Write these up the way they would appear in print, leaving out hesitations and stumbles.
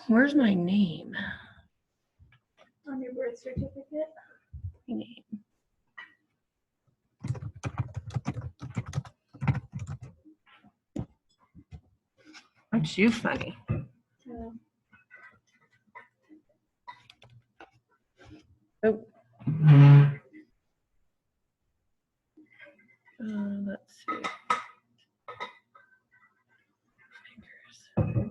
Where's my name? On your birth certificate. My name. Aren't you funny? Oh. Let's see. Fingers.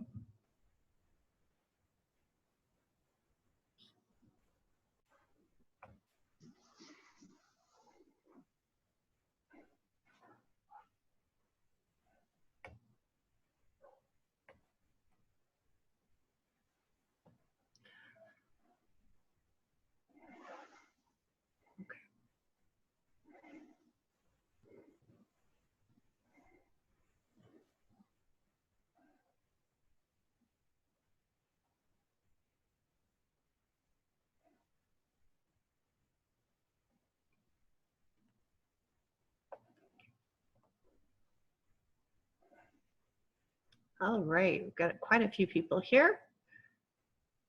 All right, we've got quite a few people here.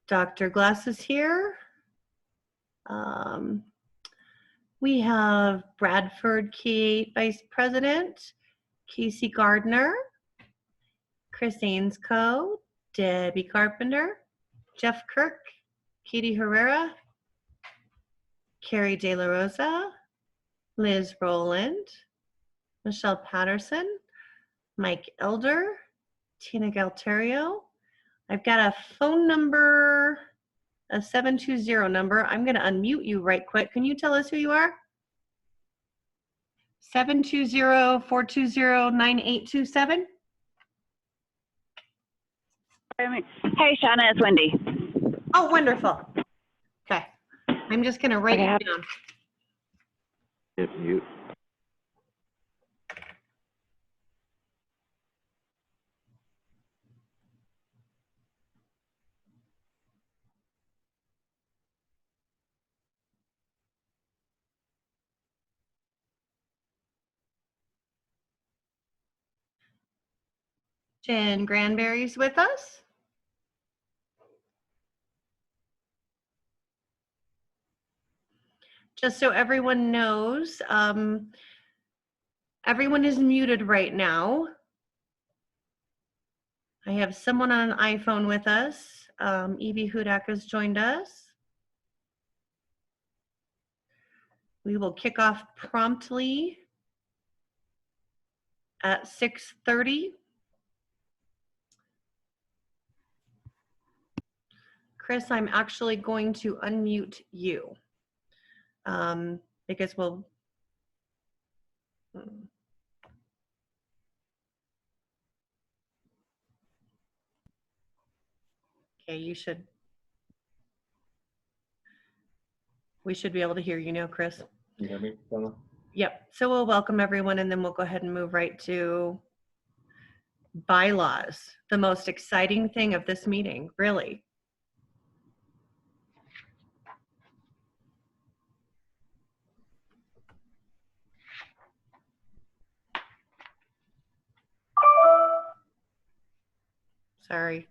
Dr. Glass is here. We have Bradford K8 Vice President, Casey Gardner, Chris Ainscoe, Debbie Carpenter, Jeff Kirk, Katie Herrera, Carrie De La Rosa, Liz Rowland, Michelle Patterson, Mike Elder, Tina Galterio. I've got a phone number, a 720 number. I'm going to unmute you right quick. Can you tell us who you are? 720-420-9827. Hey, Shauna, it's Wendy. Oh, wonderful. Okay. I'm just going to write it down. Hit mute. Jen Granberry's with us. Just so everyone knows, everyone is muted right now. I have someone on an iPhone with us. Evie Hudak has joined us. We will kick off promptly at 6:30. Chris, I'm actually going to unmute you because we'll. Okay, you should. We should be able to hear you now, Chris. Can you hear me, Shauna? Yep. So we'll welcome everyone, and then we'll go ahead and move right to bylaws, the most exciting thing of this meeting, really. Sorry.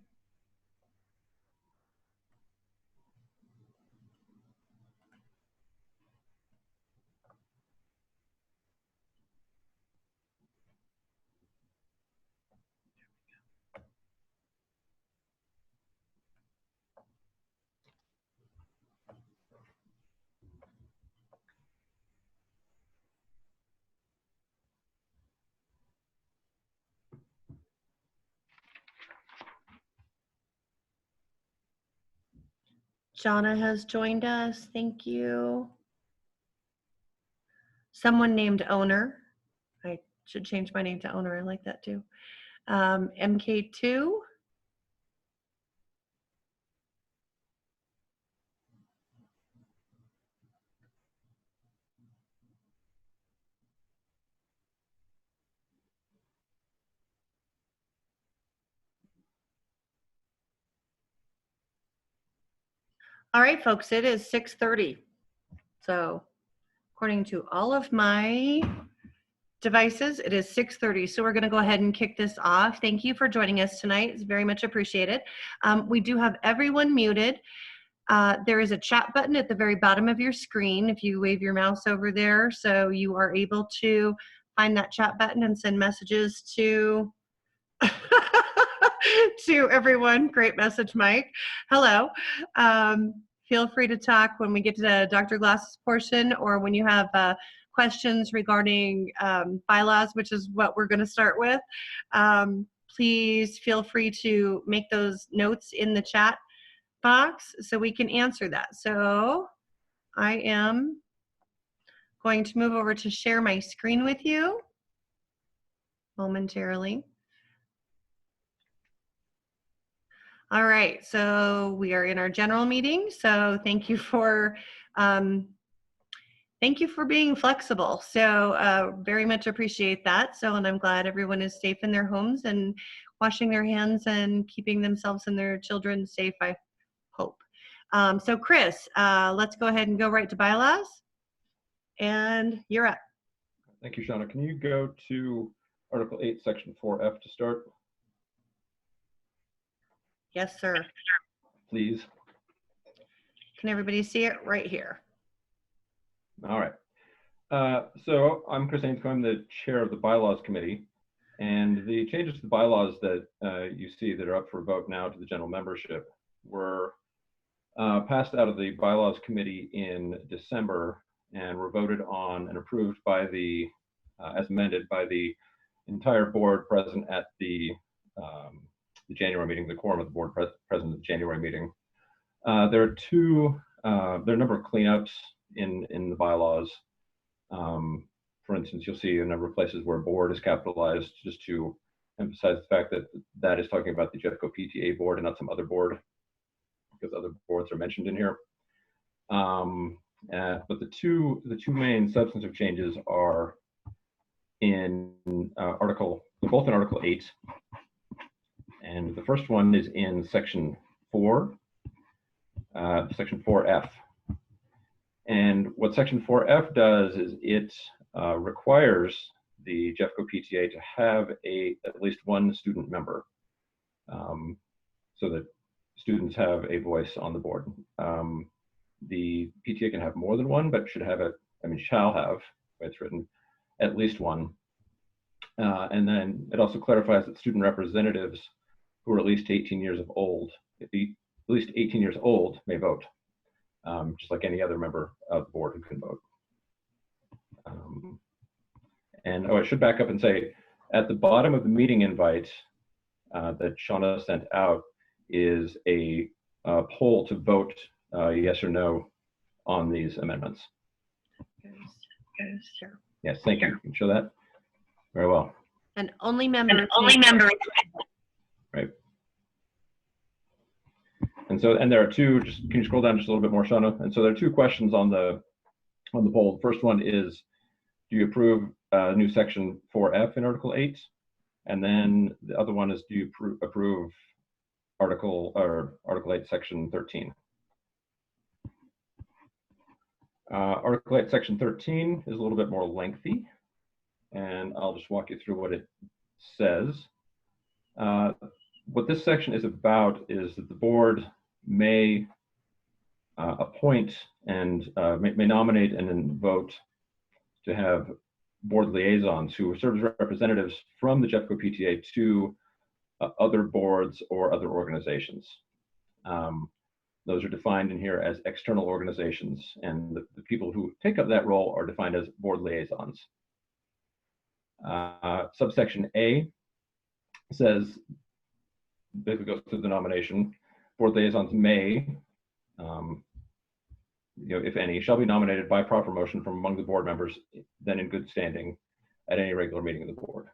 Jonna has joined us. Thank you. Someone named Owner. I should change my name to Owner. I like that too. MK2. All right, folks, it is 6:30. So according to all of my devices. It is 6:30, so we're going to go ahead and kick this off. Thank you for joining us tonight. It's very much appreciated. We do have everyone muted. There is a chat button at the very bottom of your screen if you wave your mouse over there, so you are able to find that chat button and send messages to to everyone. Great message, Mike. Hello. Feel free to talk when we get to Dr. Glass's portion, or when you have questions regarding bylaws, which is what we're going to start with. Please feel free to make those notes in the chat box so we can answer that. So I am going to move over to share my screen with you momentarily. All right, so we are in our general meeting. So thank you for being flexible. So very much appreciate that. So, and I'm glad everyone is safe in their homes and washing their hands and keeping themselves and their children safe, I hope. So Chris, let's go ahead and go right to bylaws. And you're up. Thank you, Shauna. Can you go to Article 8, Section 4F to start, Yes, sir. please? Can everybody see it right here? All right. So I'm Chris Ainscough. I'm the chair of the Bylaws Committee. And the changes to the bylaws that you see that are up for vote now to the general membership were passed out of the Bylaws Committee in December and were voted on and approved by the, as amended by the entire board present at the January meeting, the quorum of the board present at the January meeting. There are a number of cleanups in the bylaws. For instance, you'll see a number of places where board is capitalized, just to emphasize the fact that that is talking about the Jeffco PTA board and not some other board, because other boards are mentioned in here. But the two main substantive changes are in both in Article 8, and the first one is in Section 4, Section 4F. And what Section 4F does is it requires the Jeffco PTA to have at least one student member, so that students have a voice on the board. The PTA can have more than one, but shall have, it's written, at least one. And then it also clarifies that student representatives who are at least 18 years old may vote, just like any other member of the board who can vote. And I should back up and say, at the bottom of the meeting invite that Shauna sent out is a poll to vote yes or no on these amendments. Sure. Yes, thank you. You can show that very well. And only members. Right. And so, and there are two. Can you scroll down just a little bit more, Shauna? And so there are two questions on the poll. The first one is, do you approve new Section 4F in Article 8? And then the other one is, do you approve Article 8, Section 13? Article 8, Section 13 is a little bit more lengthy, and I'll just walk you through what it says. What this section is about is that the board may appoint and may nominate and then vote to have board liaisons who serve as representatives from the Jeffco PTA to other boards or other organizations. Those are defined in here as external organizations, and the people who take up that role are defined as board liaisons. Subsection A says, basically goes through the nomination. Board liaisons may, if any, shall be nominated by proper motion from among the board members, then in good standing at any regular meeting of the board.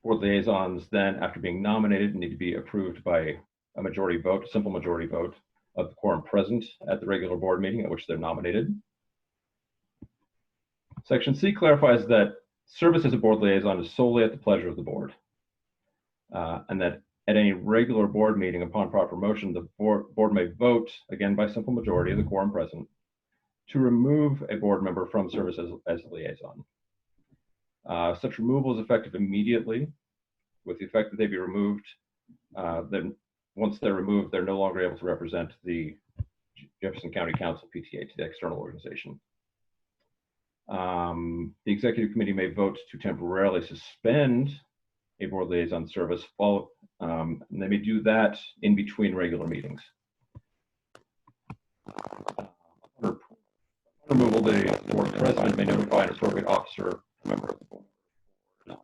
Board liaisons then, after being nominated, need to be approved by a majority vote, simple majority vote of the quorum present at the regular board meeting at which they're nominated. Section C clarifies that service as a board liaison is solely at the pleasure of the board, and that at any regular board meeting upon proper motion, the board may vote, again by simple majority of the quorum present, to remove a board member from service as a liaison. Such removal is effective immediately, with the effect that they be removed. Then once they're removed, they're no longer able to represent the Jefferson County Council PTA to the external organization. The executive committee may vote to temporarily suspend a board liaison service, and they may do that in between regular meetings. Removal, the board president may notify an appropriate officer, member of the board, the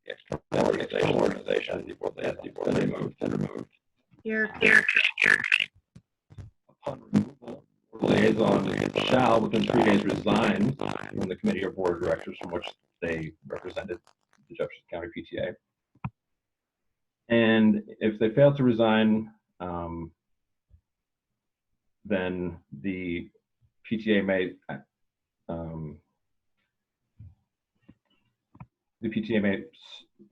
external organization, the board liaison, then removed. Here. Upon removal, the liaison shall, within 3 days, resign from the committee or board of directors from which they represented the Jefferson County PTA. And if they fail to resign, then the PTA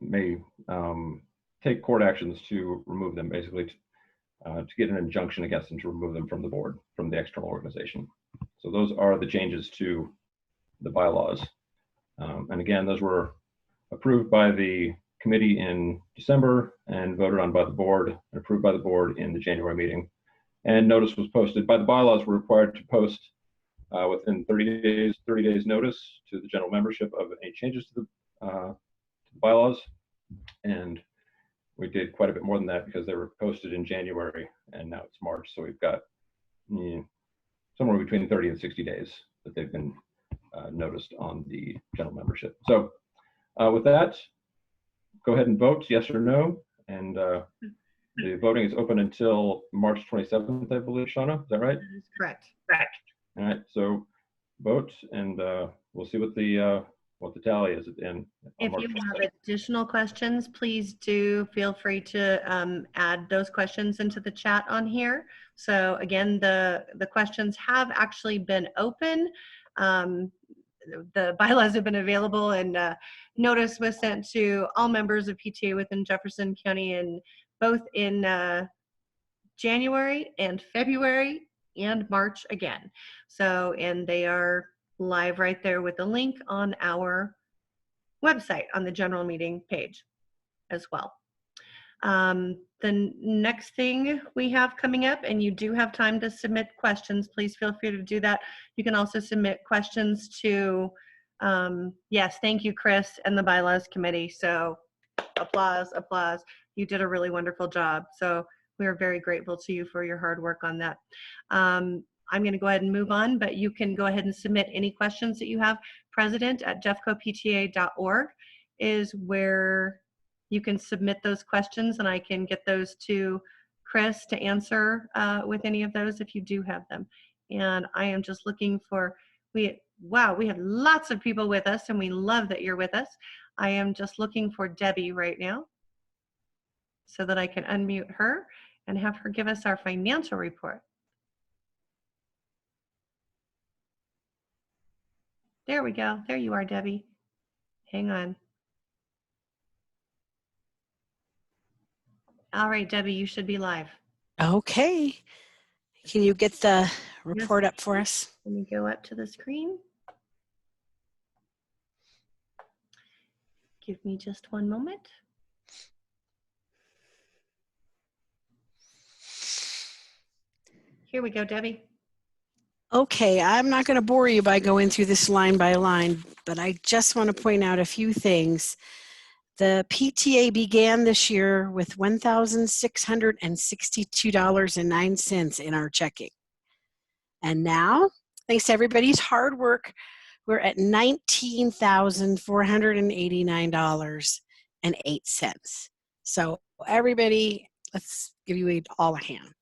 may take court actions to remove them, basically to get an injunction against them to remove them from the board, from the external organization. So those are the changes to the bylaws. And again, those were approved by the committee in December and voted on by the board and approved by the board in the January meeting. And notice was posted. By the bylaws, we're required to post within 30 days notice to the general membership of any changes to the bylaws. And we did quite a bit more than that because they were posted in January and now it's March. So we've got somewhere between 30 and 60 days that they've been noticed on the general membership. So with that, go ahead and vote yes or no. And the voting is open until March 27th, I believe, Shauna, is that right? That is correct. All right, so vote and we'll see what the tally is at the end. If you have additional questions, please do feel free to add those questions into the chat on here. So again, the questions have actually been open. The bylaws have been available and notice was sent to all members of PTA within Jefferson County and both in January and February and March again. So, and they are live right there with the link on our website on the general meeting page as well. The next thing we have coming up, and you do have time to submit questions, please feel free to do that. You can also submit questions to, yes, thank you, Chris, and the bylaws committee. So applause. You did a really wonderful job. So we are very grateful to you for your hard work on that. I'm going to go ahead and move on, but you can go ahead and submit any questions that you have. president@jeffcopta.org is where you can submit those questions and I can get those to Chris to answer with any of those if you do have them. And I am just looking for, wow, we have lots of people with us and we love that you're with us. I am just looking for Debbie right now so that I can unmute her and have her give us our financial report. There we go. There you are, Debbie. Hang on. All right, Debbie, you should be live. Okay. Can you get the report up for us? Let me go up to the screen. Give me just one moment. Here we go, Debbie. Okay, I'm not going to bore you by going through this line by line, but I just want to point out a few things. The PTA began this year with $1,662.09 in our checking. And now, thanks to everybody's hard work, we're at $19,489.08. So everybody, let's give you all a hand.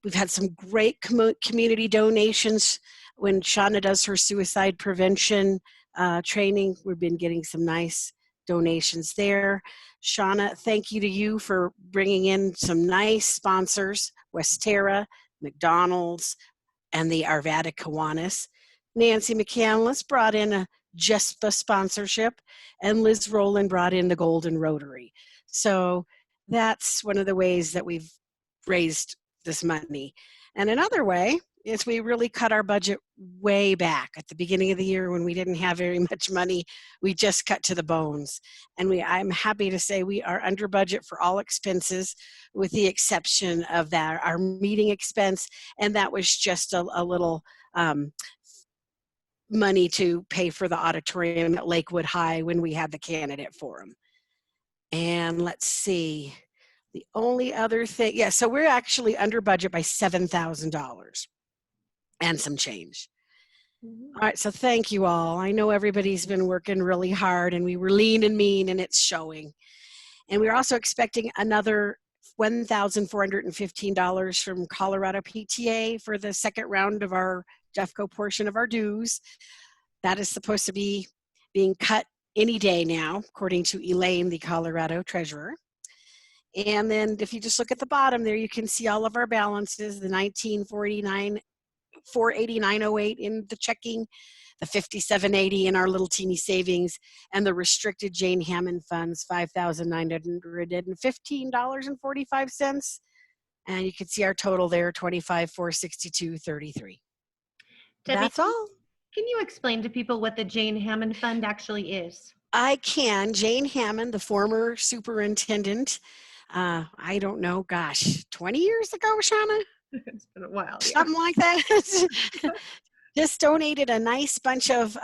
We've had some great community donations. When Shauna does her suicide prevention training, we've been getting some nice donations there. Shauna, thank you to you for bringing in some nice sponsors, Westera, McDonald's, and the Arvada Kiwanis. Nancy McCandless brought in a Jeffco sponsorship, and Liz Rowland brought in the Golden Rotary. So that's one of the ways that we've raised this money. And another way is we really cut our budget way back at the beginning of the year when we didn't have very much money. We just cut to the bones. And I'm happy to say we are under budget for all expenses with the exception of that, our meeting expense. And that was just a little money to pay for the auditorium at Lakewood High when we had the candidate forum. And let's see, the only other thing, yeah, so we're actually under budget by $7,000 and some change. All right, so thank you all. I know everybody's been working really hard and we were lean and mean and it's showing. And we're also expecting another $1,415 from Colorado PTA for the second round of our Jeffco portion of our dues. That is supposed to be being cut any day now, according to Elaine, the Colorado treasurer. And then if you just look at the bottom there, you can see all of our balances, the 489.08 in the checking, the 5780 in our little teeny savings, and the restricted Jane Hammond funds, $5,915.45. And you can see our total there, $25,462.33. That's all. Can you explain to people what the Jane Hammond Fund actually is? I can. Jane Hammond, the former superintendent, I don't know, gosh, 20 years ago, Shauna? It's been a while. Yeah. Something like that. Just donated a nice bunch of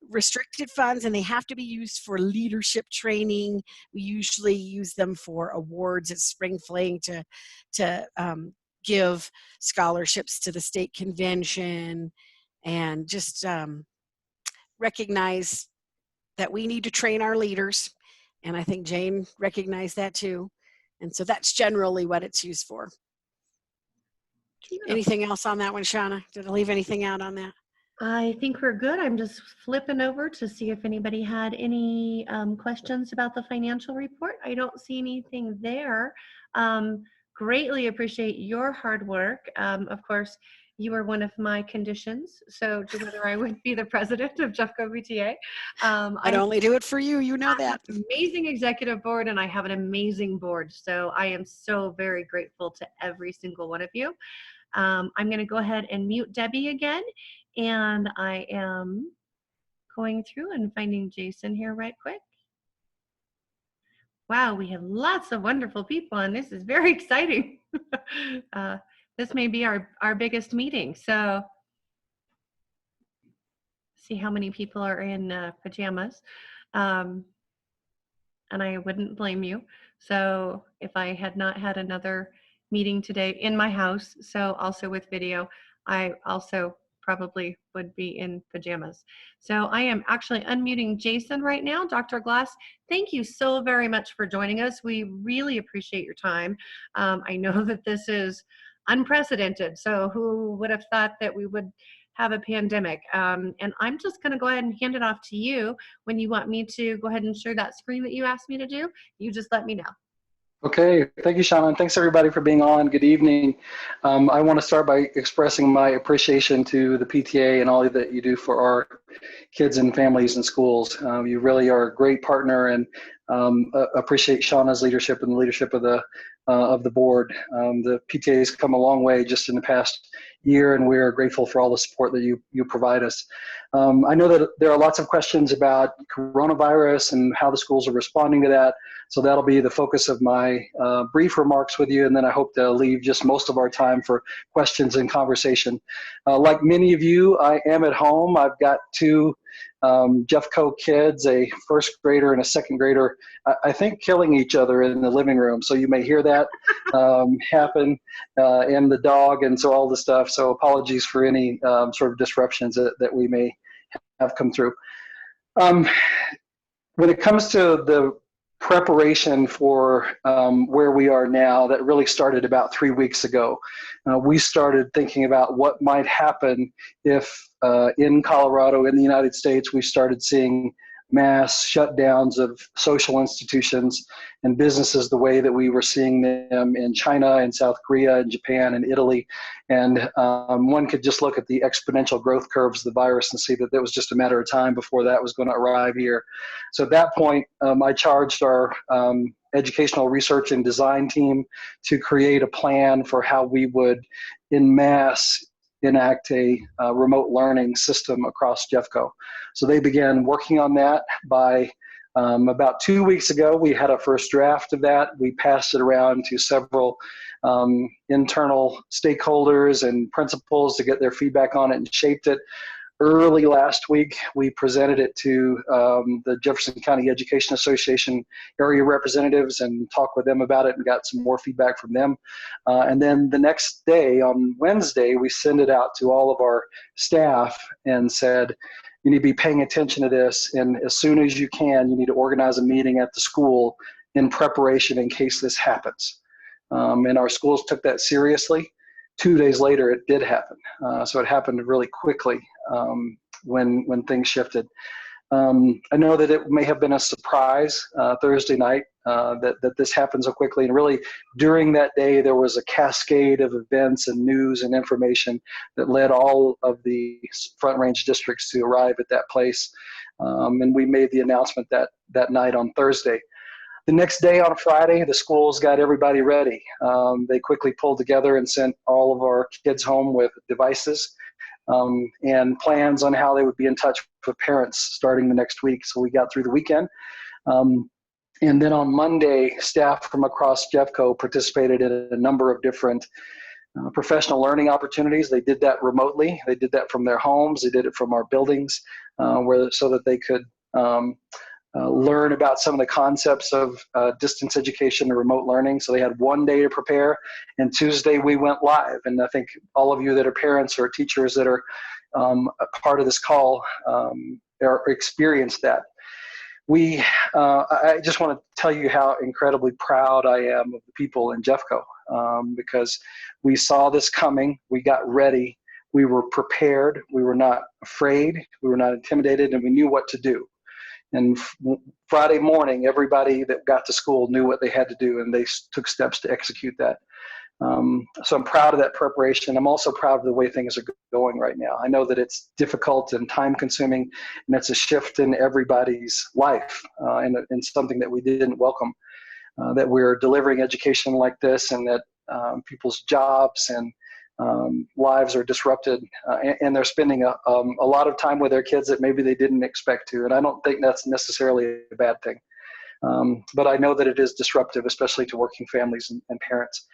restricted funds, and they have to be used for leadership training. We usually use them for awards at Spring Fling to give scholarships to the state convention and just recognize that we need to train our leaders. And I think Jane recognized that too. And so that's generally what it's used for. Anything else on that one, Shauna? Did I leave anything out on that? I think we're good. I'm just flipping over to see if anybody had any questions about the financial report. I don't see anything there. Greatly appreciate your hard work. Of course, you are one of my conditions, so to whether I would be the president of Jeffco PTA. I'd only do it for you, you know that. Amazing executive board, and I have an amazing board, so I am so very grateful to every single one of you. I'm going to go ahead and mute Debbie again, and I am going through and finding Jason here right quick. Wow, we have lots of wonderful people, and this is very exciting. This may be our biggest meeting, so see how many people are in pajamas. And I wouldn't blame you. So if I had not had another meeting today in my house, so also with video, I also probably would be in pajamas. So I am actually unmuting Jason right now. Dr. Glass, thank you so very much for joining us. We really appreciate your time. I know that this is unprecedented, so who would have thought that we would have a pandemic? And I'm just going to go ahead and hand it off to you. When you want me to go ahead and share that screen that you asked me to do, you just let me know. Okay, thank you, Shauna, and thanks everybody for being on. Good evening. I want to start by expressing my appreciation to the PTA and all that you do for our kids and families in schools. You really are a great partner, and appreciate Shauna's leadership and the leadership of the board. The PTA has come a long way just in the past year, and we are grateful for all the support that you provide us. I know that there are lots of questions about coronavirus and how the schools are responding to that. So that'll be the focus of my brief remarks with you, and then I hope to leave just most of our time for questions and conversation. Like many of you, I am at home. I've got two Jeffco kids, a first grader and a second grader, I think killing each other in the living room. So you may hear that happen, and the dog, and so all the stuff. So apologies for any sort of disruptions that we may have come through. When it comes to the preparation for where we are now, that really started about 3 weeks ago. We started thinking about what might happen if in Colorado, in the United States, we started seeing mass shutdowns of social institutions and businesses the way that we were seeing them in China and South Korea and Japan and Italy. And one could just look at the exponential growth curves of the virus and see that it was just a matter of time before that was going to arrive here. So at that point, I charged our educational research and design team to create a plan for how we would, en masse, enact a remote learning system across Jeffco. So they began working on that by about 2 weeks ago. We had a first draft of that. We passed it around to several internal stakeholders and principals to get their feedback on it and shaped it. Early last week, we presented it to the Jefferson County Education Association area representatives and talked with them about it and got some more feedback from them. And then the next day, on Wednesday, we sent it out to all of our staff and said, you need to be paying attention to this, and as soon as you can, you need to organize a meeting at the school in preparation in case this happens. And our schools took that seriously. 2 days later, it did happen. So it happened really quickly when things shifted. I know that it may have been a surprise Thursday night that this happened so quickly. And really, during that day, there was a cascade of events and news and information that led all of the Front Range districts to arrive at that place. And we made the announcement that night on Thursday. The next day on Friday, the schools got everybody ready. They quickly pulled together and sent all of our kids home with devices and plans on how they would be in touch with parents starting the next week. So we got through the weekend. And then on Monday, staff from across Jeffco participated in a number of different professional learning opportunities. They did that remotely. They did that from their homes. They did it from our buildings so that they could learn about some of the concepts of distance education and remote learning. So they had 1 day to prepare, and Tuesday we went live. And I think all of you that are parents or teachers that are a part of this call experienced that. I just want to tell you how incredibly proud I am of the people in Jeffco because we saw this coming, we got ready, we were prepared, we were not afraid, we were not intimidated, and we knew what to do. And Friday morning, everybody that got to school knew what they had to do, and they took steps to execute that. So I'm proud of that preparation. I'm also proud of the way things are going right now. I know that it's difficult and time-consuming, and it's a shift in everybody's life, and something that we didn't welcome, that we're delivering education like this, and that people's jobs and lives are disrupted, and they're spending a lot of time with their kids that maybe they didn't expect to. And I don't think that's necessarily a bad thing. But I know that it is disruptive, especially to working families and parents.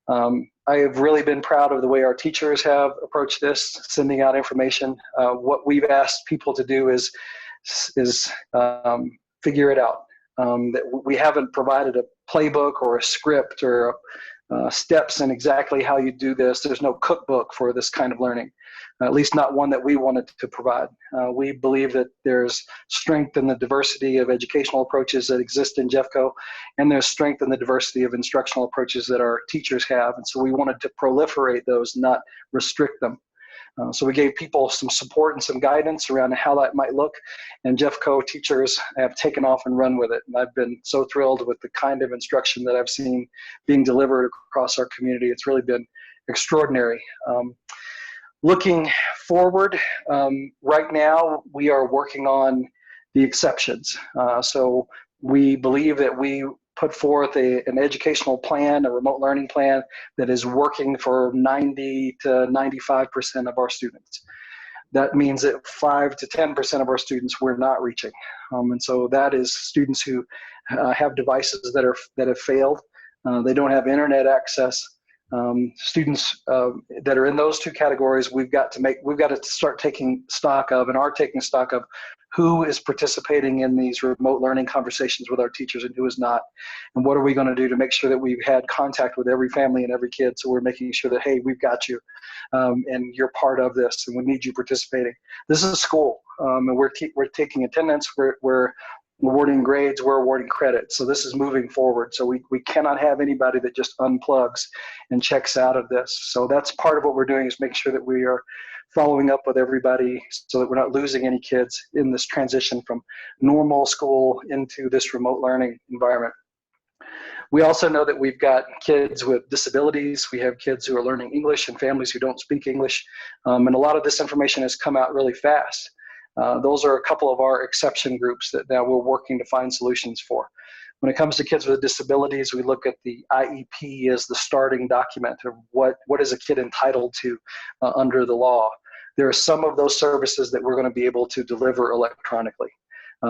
I have really been proud of the way our teachers have approached this, sending out information. What we've asked people to do is figure it out. That we haven't provided a playbook or a script or steps in exactly how you do this. There's no cookbook for this kind of learning, at least not one that we wanted to provide. We believe that there's strength in the diversity of educational approaches that exist in Jeffco, and there's strength in the diversity of instructional approaches that our teachers have. And so we wanted to proliferate those, not restrict them. So we gave people some support and some guidance around how that might look, and Jeffco teachers have taken off and run with it. And I've been so thrilled with the kind of instruction that I've seen being delivered across our community. It's really been extraordinary. Looking forward, right now we are working on the exceptions. So we believe that we put forth an educational plan, a remote learning plan that is working for 90 to 95% of our students. That means that 5 to 10% of our students we're not reaching. And so that is students who have devices that have failed. They don't have internet access. Students that are in those two categories, we've got to start taking stock of, and are taking stock of, who is participating in these remote learning conversations with our teachers and who is not, and what are we going to do to make sure that we've had contact with every family and every kid, so we're making sure that, hey, we've got you, and you're part of this, and we need you participating. This is a school, and we're taking attendance, we're awarding grades, we're awarding credit. So this is moving forward. So we cannot have anybody that just unplugs and checks out of this. So that's part of what we're doing, is make sure that we are following up with everybody so that we're not losing any kids in this transition from normal school into this remote learning environment. We also know that we've got kids with disabilities. We have kids who are learning English and families who don't speak English. And a lot of this information has come out really fast. Those are a couple of our exception groups that now we're working to find solutions for. When it comes to kids with disabilities, we look at the IEP as the starting document of what is a kid entitled to under the law. There are some of those services that we're going to be able to deliver electronically.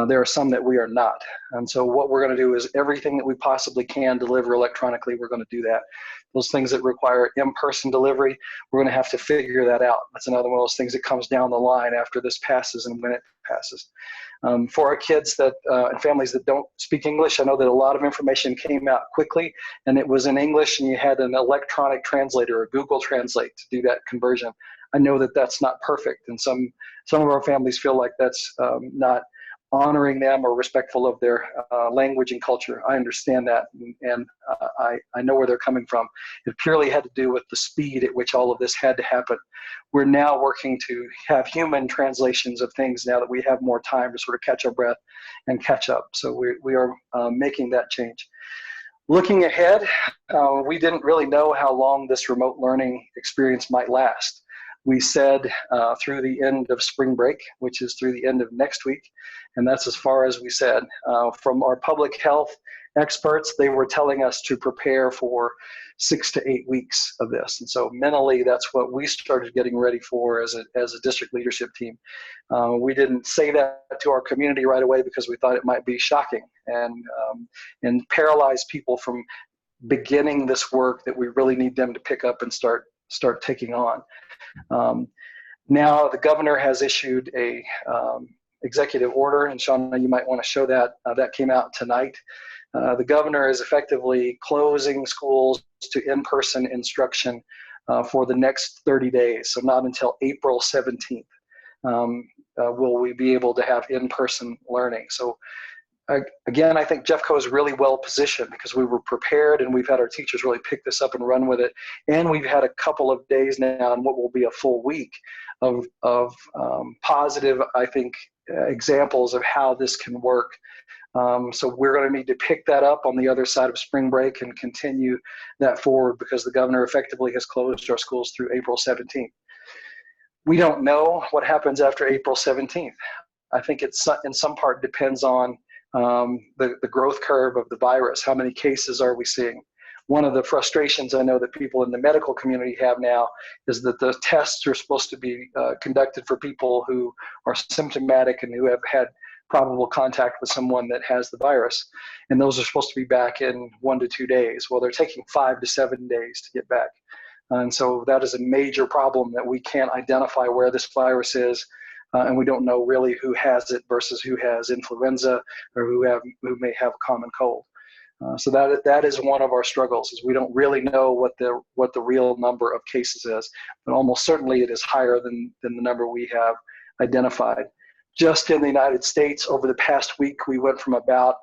There are some that we are not. And so what we're going to do is everything that we possibly can deliver electronically, we're going to do that. Those things that require in-person delivery, we're going to have to figure that out. That's another one of those things that comes down the line after this passes and when it passes. For our kids that and families that don't speak English, I know that a lot of information came out quickly and it was in English and you had an electronic translator or Google Translate to do that conversion. I know that that's not perfect, and some of our families feel like that's not honoring them or respectful of their language and culture. I understand that, and I know where they're coming from. It purely had to do with the speed at which all of this had to happen. We're now working to have human translations of things now that we have more time to sort of catch our breath and catch up. So we are making that change. Looking ahead, we didn't really know how long this remote learning experience might last. We said through the end of spring break, which is through the end of next week, and that's as far as we said. From our public health experts, they were telling us to prepare for 6 to 8 weeks of this. And so mentally, that's what we started getting ready for as a district leadership team. We didn't say that to our community right away because we thought it might be shocking and paralyze people from beginning this work that we really need them to pick up and start taking on. Now the governor has issued a executive order, and Shauna, you might want to show that. That came out tonight. The governor is effectively closing schools to in-person instruction for the next 30 days. So not until April 17th will we be able to have in-person learning. So again, I think Jeffco is really well positioned because we were prepared and we've had our teachers really pick this up and run with it. And we've had a couple of days now and what will be a full week of positive, I think, examples of how this can work. So we're going to need to pick that up on the other side of spring break and continue that forward because the governor effectively has closed our schools through April 17th. We don't know what happens after April 17th. I think it's in some part depends on the growth curve of the virus. How many cases are we seeing? One of the frustrations I know that people in the medical community have now is that the tests are supposed to be conducted for people who are symptomatic and who have had probable contact with someone that has the virus. And those are supposed to be back in 1 to 2 days. Well, they're taking 5 to 7 days to get back. And so that is a major problem that we can't identify where this virus is. And we don't know really who has it versus who has influenza or who may have a common cold. So that is one of our struggles is we don't really know what the real number of cases is, but almost certainly it is higher than the number we have identified. Just in the United States over the past week, we went from about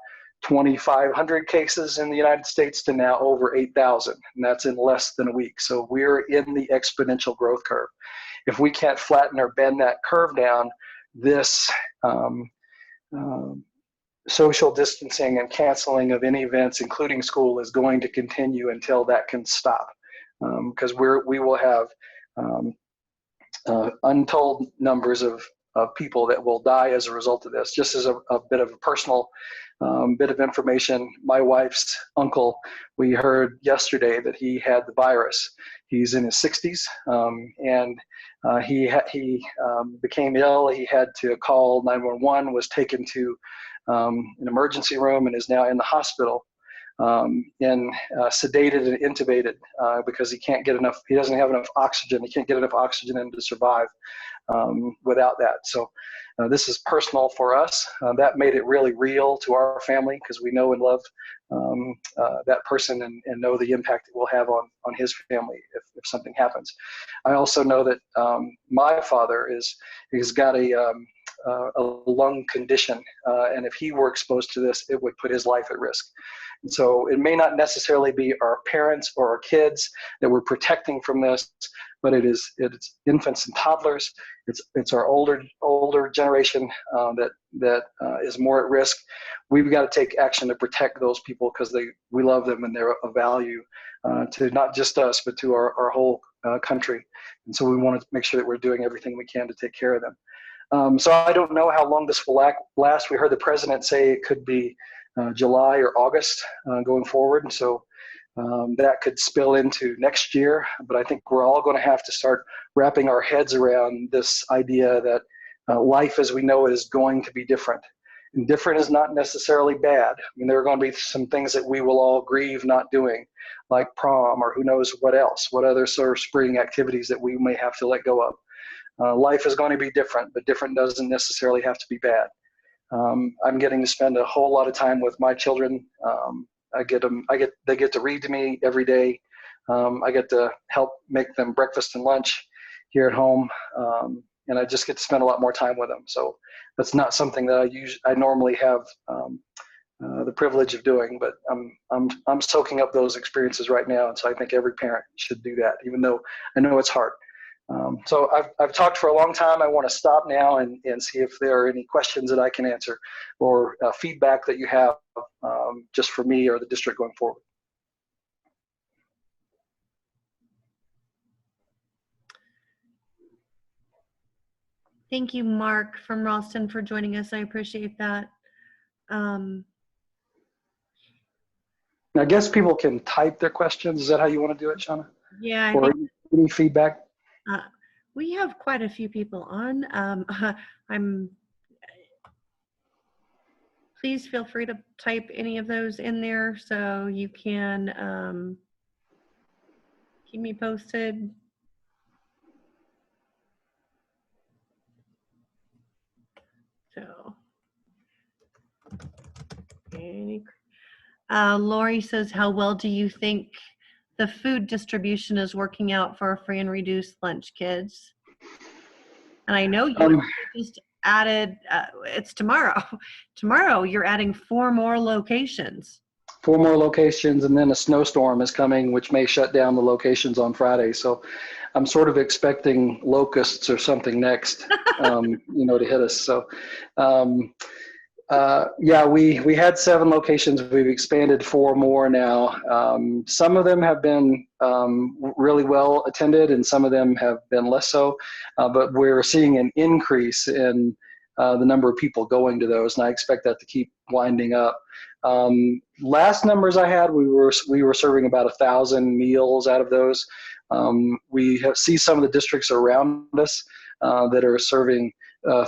2,500 cases in the United States to now over 8,000, and that's in less than a week. So we're in the exponential growth curve. If we can't flatten or bend that curve down, this social distancing and canceling of any events, including school, is going to continue until that can stop. Because we will have untold numbers of people that will die as a result of this. Just as a bit of a personal bit of information, my wife's uncle, we heard yesterday that he had the virus. He's in his 60s, and he became ill. He had to call 911, was taken to an emergency room, and is now in the hospital, sedated and intubated because he doesn't have enough oxygen. He can't get enough oxygen in to survive without that. So this is personal for us. That made it really real to our family because we know and love that person and know the impact it will have on his family if something happens. I also know that my father has got a lung condition, and if he were exposed to this, it would put his life at risk. And so it may not necessarily be our parents or our kids that we're protecting from this, but it's infants and toddlers. It's our older generation that is more at risk. We've got to take action to protect those people because we love them and they're of value to not just us, but to our whole country. And so we want to make sure that we're doing everything we can to take care of them. So I don't know how long this will last. We heard the president say it could be July or August going forward. And so that could spill into next year, but I think we're all going to have to start wrapping our heads around this idea that life as we know it is going to be different. And different is not necessarily bad. I mean, there are going to be some things that we will all grieve not doing, like prom or who knows what else, what other sort of spring activities that we may have to let go of. Life is going to be different, but different doesn't necessarily have to be bad. I'm getting to spend a whole lot of time with my children. They get to read to me every day. I get to help make them breakfast and lunch here at home, and I just get to spend a lot more time with them. So that's not something that I normally have the privilege of doing, but I'm soaking up those experiences right now, and so I think every parent should do that, even though I know it's hard. So I've talked for a long time. I want to stop now and see if there are any questions that I can answer or feedback that you have just for me or the district going forward. Thank you, Mark from Ralston, for joining us. I appreciate that. I guess people can type their questions. Is that how you want to do it, Shauna? Yeah, I Or think any feedback? we have quite a few people on. Please feel free to type any of those in there so you can keep me posted. So, Lori says, how well do you think the food distribution is working out for free and reduced lunch kids? And I know you just added, it's tomorrow. Tomorrow you're adding 4 more locations. 4 more locations, and then a snowstorm is coming, which may shut down the locations on Friday. So I'm sort of expecting locusts or something next, to hit us. So, yeah, we had 7 locations. We've expanded 4 more now. Some of them have been really well attended, and some of them have been less so. But we're seeing an increase in the number of people going to those, and I expect that to keep winding up. Last numbers I had, we were serving about 1,000 meals out of those. We see some of the districts around us that are serving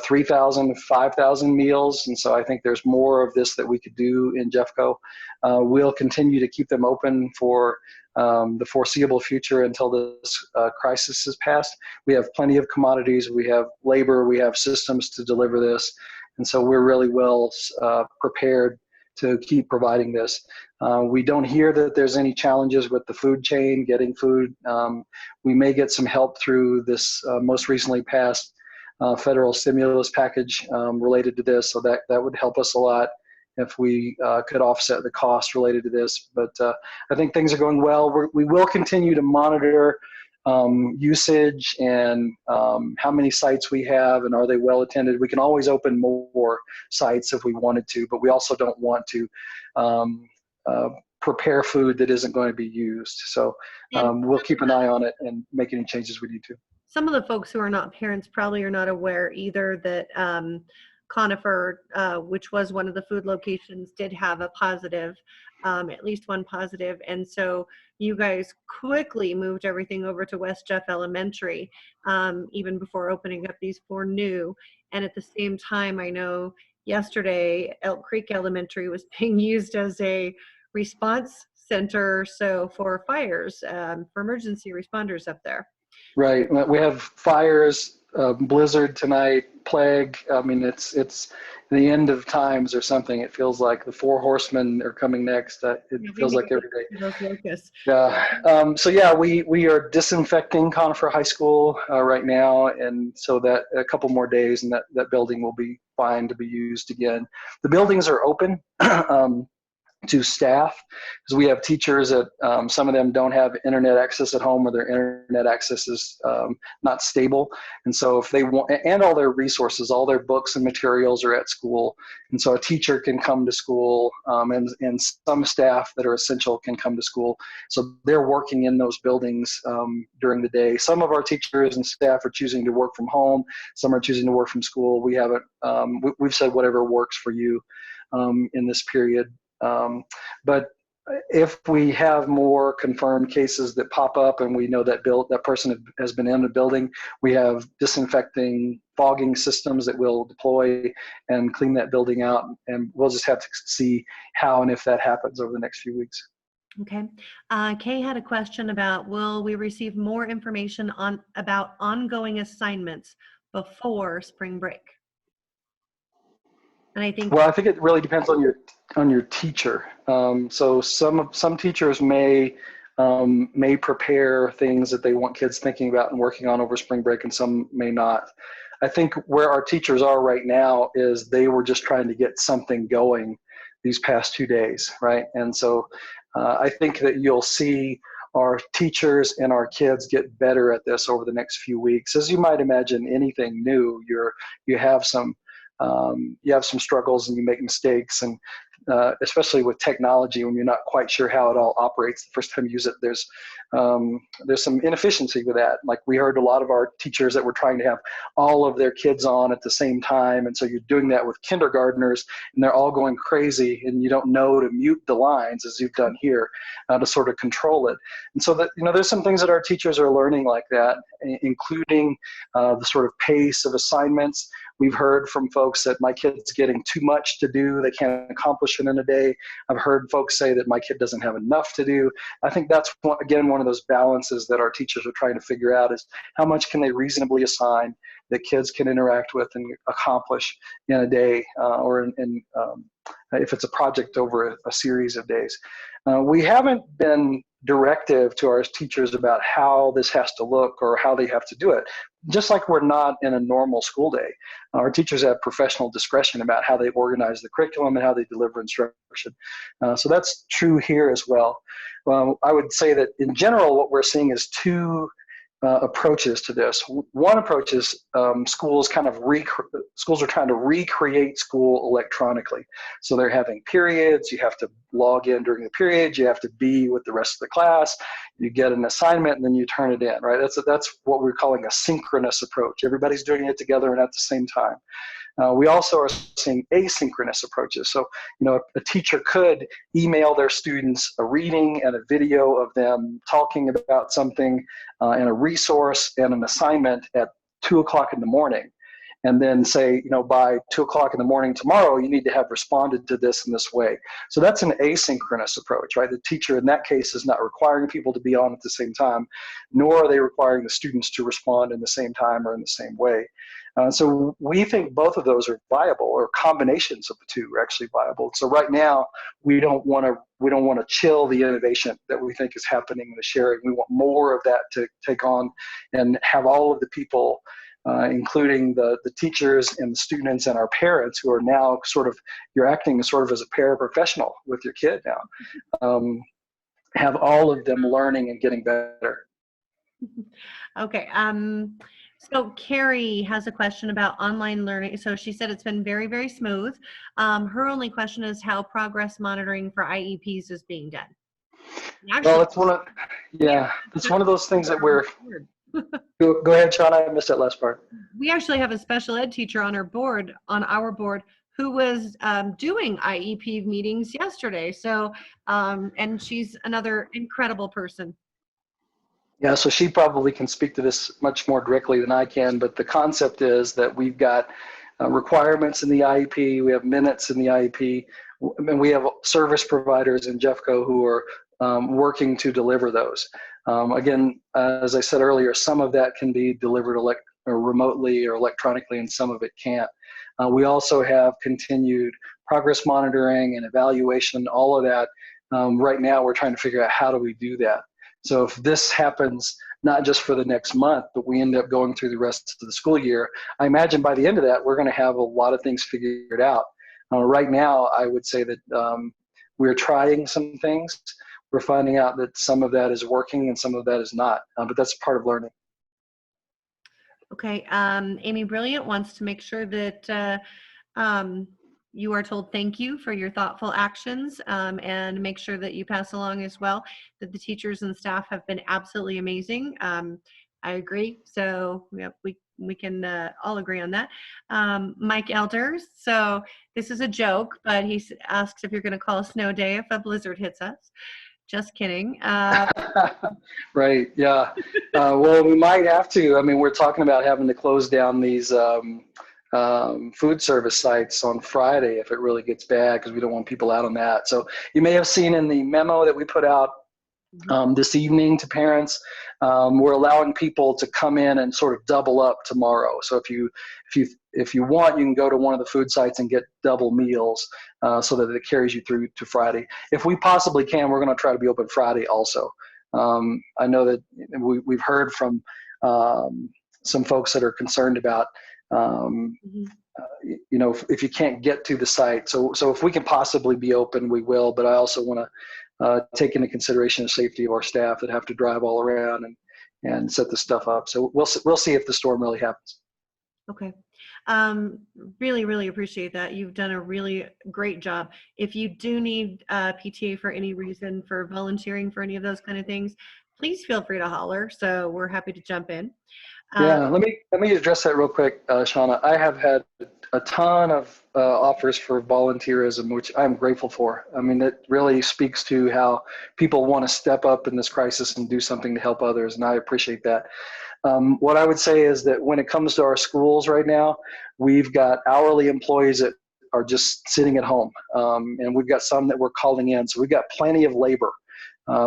3,000, 5,000 meals, and so I think there's more of this that we could do in Jeffco. We'll continue to keep them open for the foreseeable future until this crisis is passed. We have plenty of commodities, we have labor, we have systems to deliver this, and so we're really well prepared to keep providing this. We don't hear that there's any challenges with the food chain, getting food. We may get some help through this most recently passed federal stimulus package related to this, so that would help us a lot if we could offset the cost related to this. But I think things are going well. We will continue to monitor usage and how many sites we have and are they well attended. We can always open more sites if we wanted to, but we also don't want to prepare food that isn't going to be used. So we'll keep an eye on it and make any changes we need to. Some of the folks who are not parents probably are not aware either that Conifer, which was one of the food locations, did have a positive, at least one positive. And so you guys quickly moved everything over to West Jeff Elementary, even before opening up these 4 new. And at the same time, I know yesterday Elk Creek Elementary was being used as a response center, so for fires, for emergency responders up there. Right. We have fires, blizzard tonight, plague. I mean, it's the end of times or something. It feels like the 4 horsemen are coming next. It feels like every day. Those locusts. Yeah. So yeah, we are disinfecting Conifer High School right now, and so that a couple more days, and that building will be fine to be used again. The buildings are open. To staff, because we have teachers that some of them don't have internet access at home, or their internet access is not stable, and so if they want, and all their resources, all their books and materials are at school, and so a teacher can come to school, and some staff that are essential can come to school, so they're working in those buildings during the day. Some of our teachers and staff are choosing to work from home, some are choosing to work from school. We haven't we've said whatever works for you in this period. But if we have more confirmed cases that pop up and we know that that person has been in the building, we have disinfecting, fogging systems that we'll deploy and clean that building out. And we'll just have to see how and if that happens over the next few weeks. Okay. Kay had a question about, will we receive more information about ongoing assignments before spring break? And I think, well, I think it really depends on your teacher. So some teachers may prepare things that they want kids thinking about and working on over spring break, and some may not. I think where our teachers are right now is they were just trying to get something going these past 2 days, right? And so I think that you'll see our teachers and our kids get better at this over the next few weeks. As you might imagine, anything new, you have some struggles and you make mistakes, and especially with technology, when you're not quite sure how it all operates the first time you use it, there's some inefficiency with that. Like, we heard a lot of our teachers that were trying to have all of their kids on at the same time, and so you're doing that with kindergartners, and they're all going crazy, and you don't know to mute the lines as you've done here to sort of control it. And so that, there's some things that our teachers are learning like that, including the sort of pace of assignments. We've heard from folks that my kid's getting too much to do, they can't accomplish it in a day. I've heard folks say that my kid doesn't have enough to do. I think that's, again, one of those balances that our teachers are trying to figure out, is how much can they reasonably assign that kids can interact with and accomplish in a day, or if it's a project over a series of days. We haven't been directive to our teachers about how this has to look or how they have to do it. Just like we're not in a normal school day, our teachers have professional discretion about how they organize the curriculum and how they deliver instruction. So that's true here as well. I would say that in general, what we're seeing is two approaches to this. One approach is schools are trying to recreate school electronically. So they're having periods, you have to log in during the period, you have to be with the rest of the class, you get an assignment, and then you turn it in, right? That's what we're calling a synchronous approach. Everybody's doing it together and at the same time. We also are seeing asynchronous approaches. So, a teacher could email their students a reading and a video of them talking about something and a resource and an assignment at 2 o'clock in the morning. And then say, by 2 o'clock in the morning tomorrow, you need to have responded to this in this way. So that's an asynchronous approach, right? The teacher in that case is not requiring people to be on at the same time, nor are they requiring the students to respond in the same time or in the same way. So we think both of those are viable, or combinations of the two are actually viable. So right now, we don't want to chill the innovation that we think is happening in the sharing. We want more of that to take on and have all of the people, including the teachers and the students and our parents, who are now you're acting sort of as a paraprofessional with your kid now, have all of them learning and getting better. okay. So Carrie has a question about online learning. So she said it's been very, very smooth. Her only question is how progress monitoring for IEPs is being done. Actually, Well, it's one of those things that we're. Go ahead, Sean. I missed that last part. We actually have a special ed teacher on our board, who was doing IEP meetings yesterday. So, and she's another incredible person. Yeah, so she probably can speak to this much more directly than I can, but the concept is that we've got requirements in the IEP, we have minutes in the IEP, and we have service providers in Jeffco who are working to deliver those. Again, as I said earlier, some of that can be delivered remotely or electronically, and some of it can't. We also have continued progress monitoring and evaluation, all of that. Right now, we're trying to figure out how do we do that. So if this happens, not just for the next month, but we end up going through the rest of the school year, I imagine by the end of that, we're going to have a lot of things figured out. Right now, I would say that we're trying some things. We're finding out that some of that is working and some of that is not, but that's part of learning. Okay, Amy Brilliant wants to make sure that you are told thank you for your thoughtful actions, and make sure that you pass along as well that the teachers and staff have been absolutely amazing. I agree. So we we can all agree on that. Mike Elders. So this is a joke, but he asks if you're going to call a snow day if a blizzard hits us. Just kidding. Right. Yeah. Well, we might have to. I mean, we're talking about having to close down these food service sites on Friday if it really gets bad, because we don't want people out on that. So you may have seen in the memo that we put out this evening to parents, we're allowing people to come in and sort of double up tomorrow. So if you want, you can go to one of the food sites and get double meals so that it carries you through to Friday. If we possibly can, we're going to try to be open Friday also. I know that we've heard from some folks that are concerned about you know, if you can't get to the site. So if we can possibly be open, we will. But I also want to take into consideration the safety of our staff that have to drive all around and set the stuff up. So we'll see if the storm really happens. Okay. Really, really appreciate that. You've done a really great job. If you do need PTA for any reason, for volunteering for any of those kind of things, please feel free to holler. So we're happy to jump in. Yeah, let me address that real quick, Shauna. I have had a ton of offers for volunteerism, which I'm grateful for. I mean, it really speaks to how people want to step up in this crisis and do something to help others, and I appreciate that. What I would say is that when it comes to our schools right now, we've got hourly employees that are just sitting at home, and we've got some that we're calling in. So we've got plenty of labor.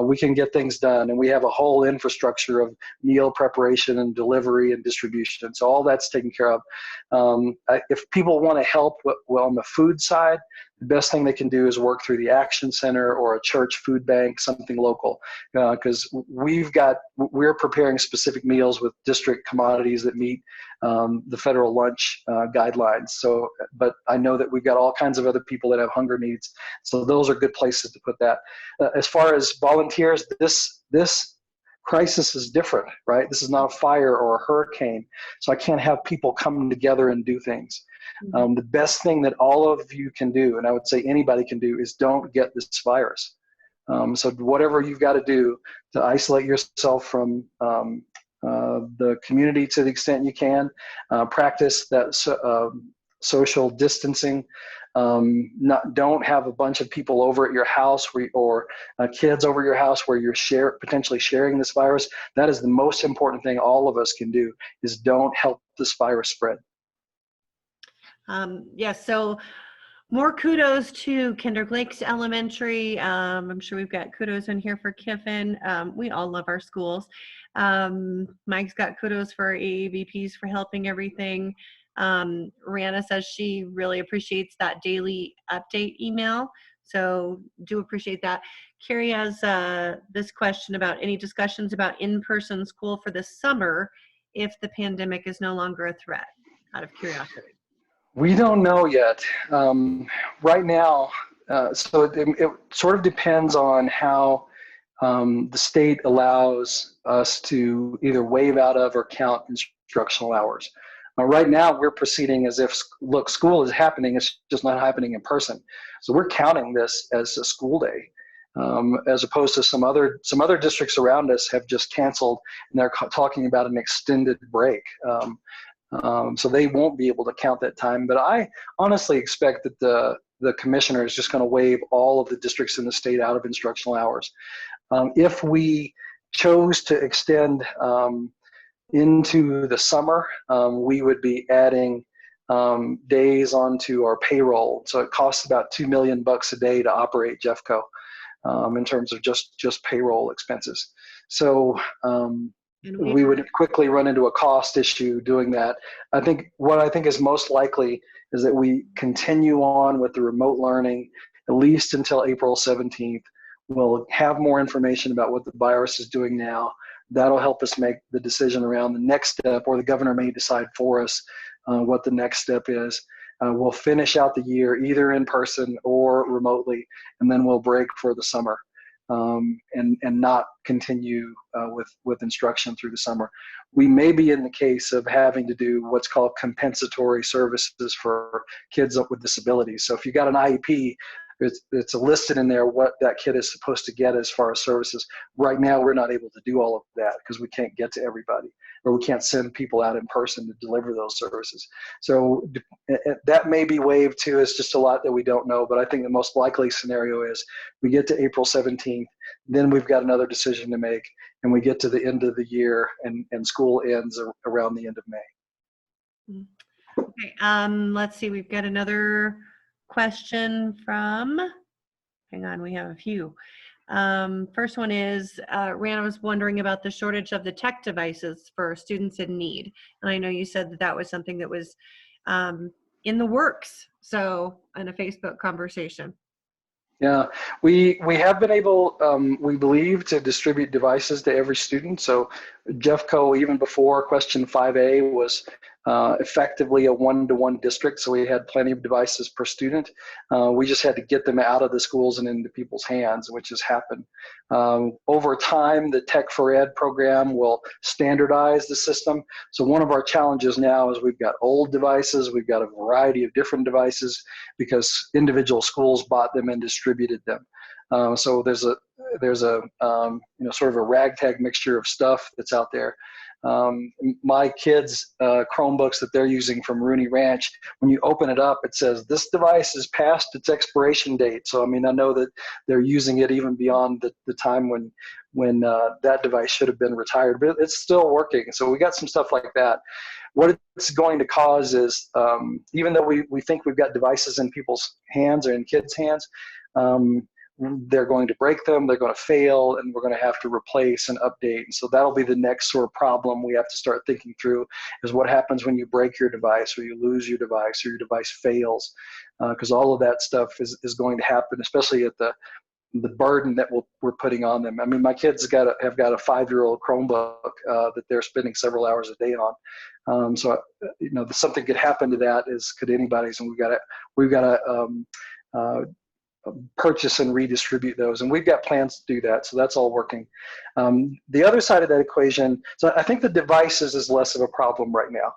We can get things done, and we have a whole infrastructure of meal preparation and delivery and distribution. So all that's taken care of. If people want to help on the food side, the best thing they can do is work through the Action Center or a church food bank, something local, because we're preparing specific meals with district commodities that meet the federal lunch guidelines. So, but I know that we've got all kinds of other people that have hunger needs. So those are good places to put that. As far as volunteers, this crisis is different, right? This is not a fire or a hurricane. So I can't have people come together and do things. The best thing that all of you can do, and I would say anybody can do, is don't get this virus. So whatever you've got to do to isolate yourself from the community to the extent you can, practice that social distancing. Don't have a bunch of people over at your house or kids over your house where you're potentially sharing this virus. That is the most important thing all of us can do, is don't help this virus spread. Yes, so more kudos to Kendrick Lakes Elementary. I'm sure we've got kudos in here for Kiffin. We all love our schools. Mike's got kudos for our AAVPs for helping everything. Rihanna says she really appreciates that daily update email. So do appreciate that. Carrie has this question about any discussions about in-person school for this summer if the pandemic is no longer a threat, out of curiosity. We don't know yet. Right now, so it sort of depends on how the state allows us to either waive out of or count instructional hours. Right now, we're proceeding as if, look, school is happening, it's just not happening in person. So we're counting this as a school day, as opposed to some other districts around us have just canceled, and they're talking about an extended break. So they won't be able to count that time. But I honestly expect that the commissioner is just going to waive all of the districts in the state out of instructional hours. If we chose to extend into the summer, we would be adding days onto our payroll. So it costs about $2 million a day to operate Jeffco in terms of just payroll expenses. So we would quickly run into a cost issue doing that. What I think is most likely is that we continue on with the remote learning at least until April 17th. We'll have more information about what the virus is doing now. That'll help us make the decision around the next step, or the governor may decide for us what the next step is. We'll finish out the year either in person or remotely, and then we'll break for the summer. And not continue with instruction through the summer. We may be in the case of having to do what's called compensatory services for kids with disabilities. So if you got an IEP, it's listed in there what that kid is supposed to get as far as services. Right now, we're not able to do all of that because we can't get to everybody, or we can't send people out in person to deliver those services. So that may be waived too. It's just a lot that we don't know, but I think the most likely scenario is we get to April 17th, then we've got another decision to make, and we get to the end of the year, and school ends around the end of May. Okay, let's see, we've got another question from, hang on, we have a few. First one is, Rana was wondering about the shortage of the tech devices for students in need. And I know you said that that was something that was in the works, so in a Facebook conversation. Yeah, we have been able, we believe, to distribute devices to every student. So Jeffco, even before question 5A, was effectively a one-to-one district. So we had plenty of devices per student. We just had to get them out of the schools and into people's hands, which has happened. Over time, the Tech for Ed program will standardize the system. So one of our challenges now is we've got old devices, we've got a variety of different devices because individual schools bought them and distributed them. So there's a sort of a ragtag mixture of stuff that's out there. My kids' Chromebooks that they're using from Rooney Ranch, when you open it up, it says this device is past its expiration date. So I mean, I know that they're using it even beyond the time when that device should have been retired, but it's still working. So we got some stuff like that. What it's going to cause is, even though we think we've got devices in people's hands or in kids' hands, they're going to break them, they're going to fail, and we're going to have to replace and update. And so that'll be the next sort of problem we have to start thinking through, is what happens when you break your device or you lose your device or your device fails, because all of that stuff is going to happen, especially at the burden that we're putting on them. I mean, my kids have got a 5-year-old Chromebook that they're spending several hours a day on. So something could happen to that, could anybody's, and we've got to purchase and redistribute those, and we've got plans to do that. So that's all working. The other side of that equation, so I think the devices is less of a problem right now.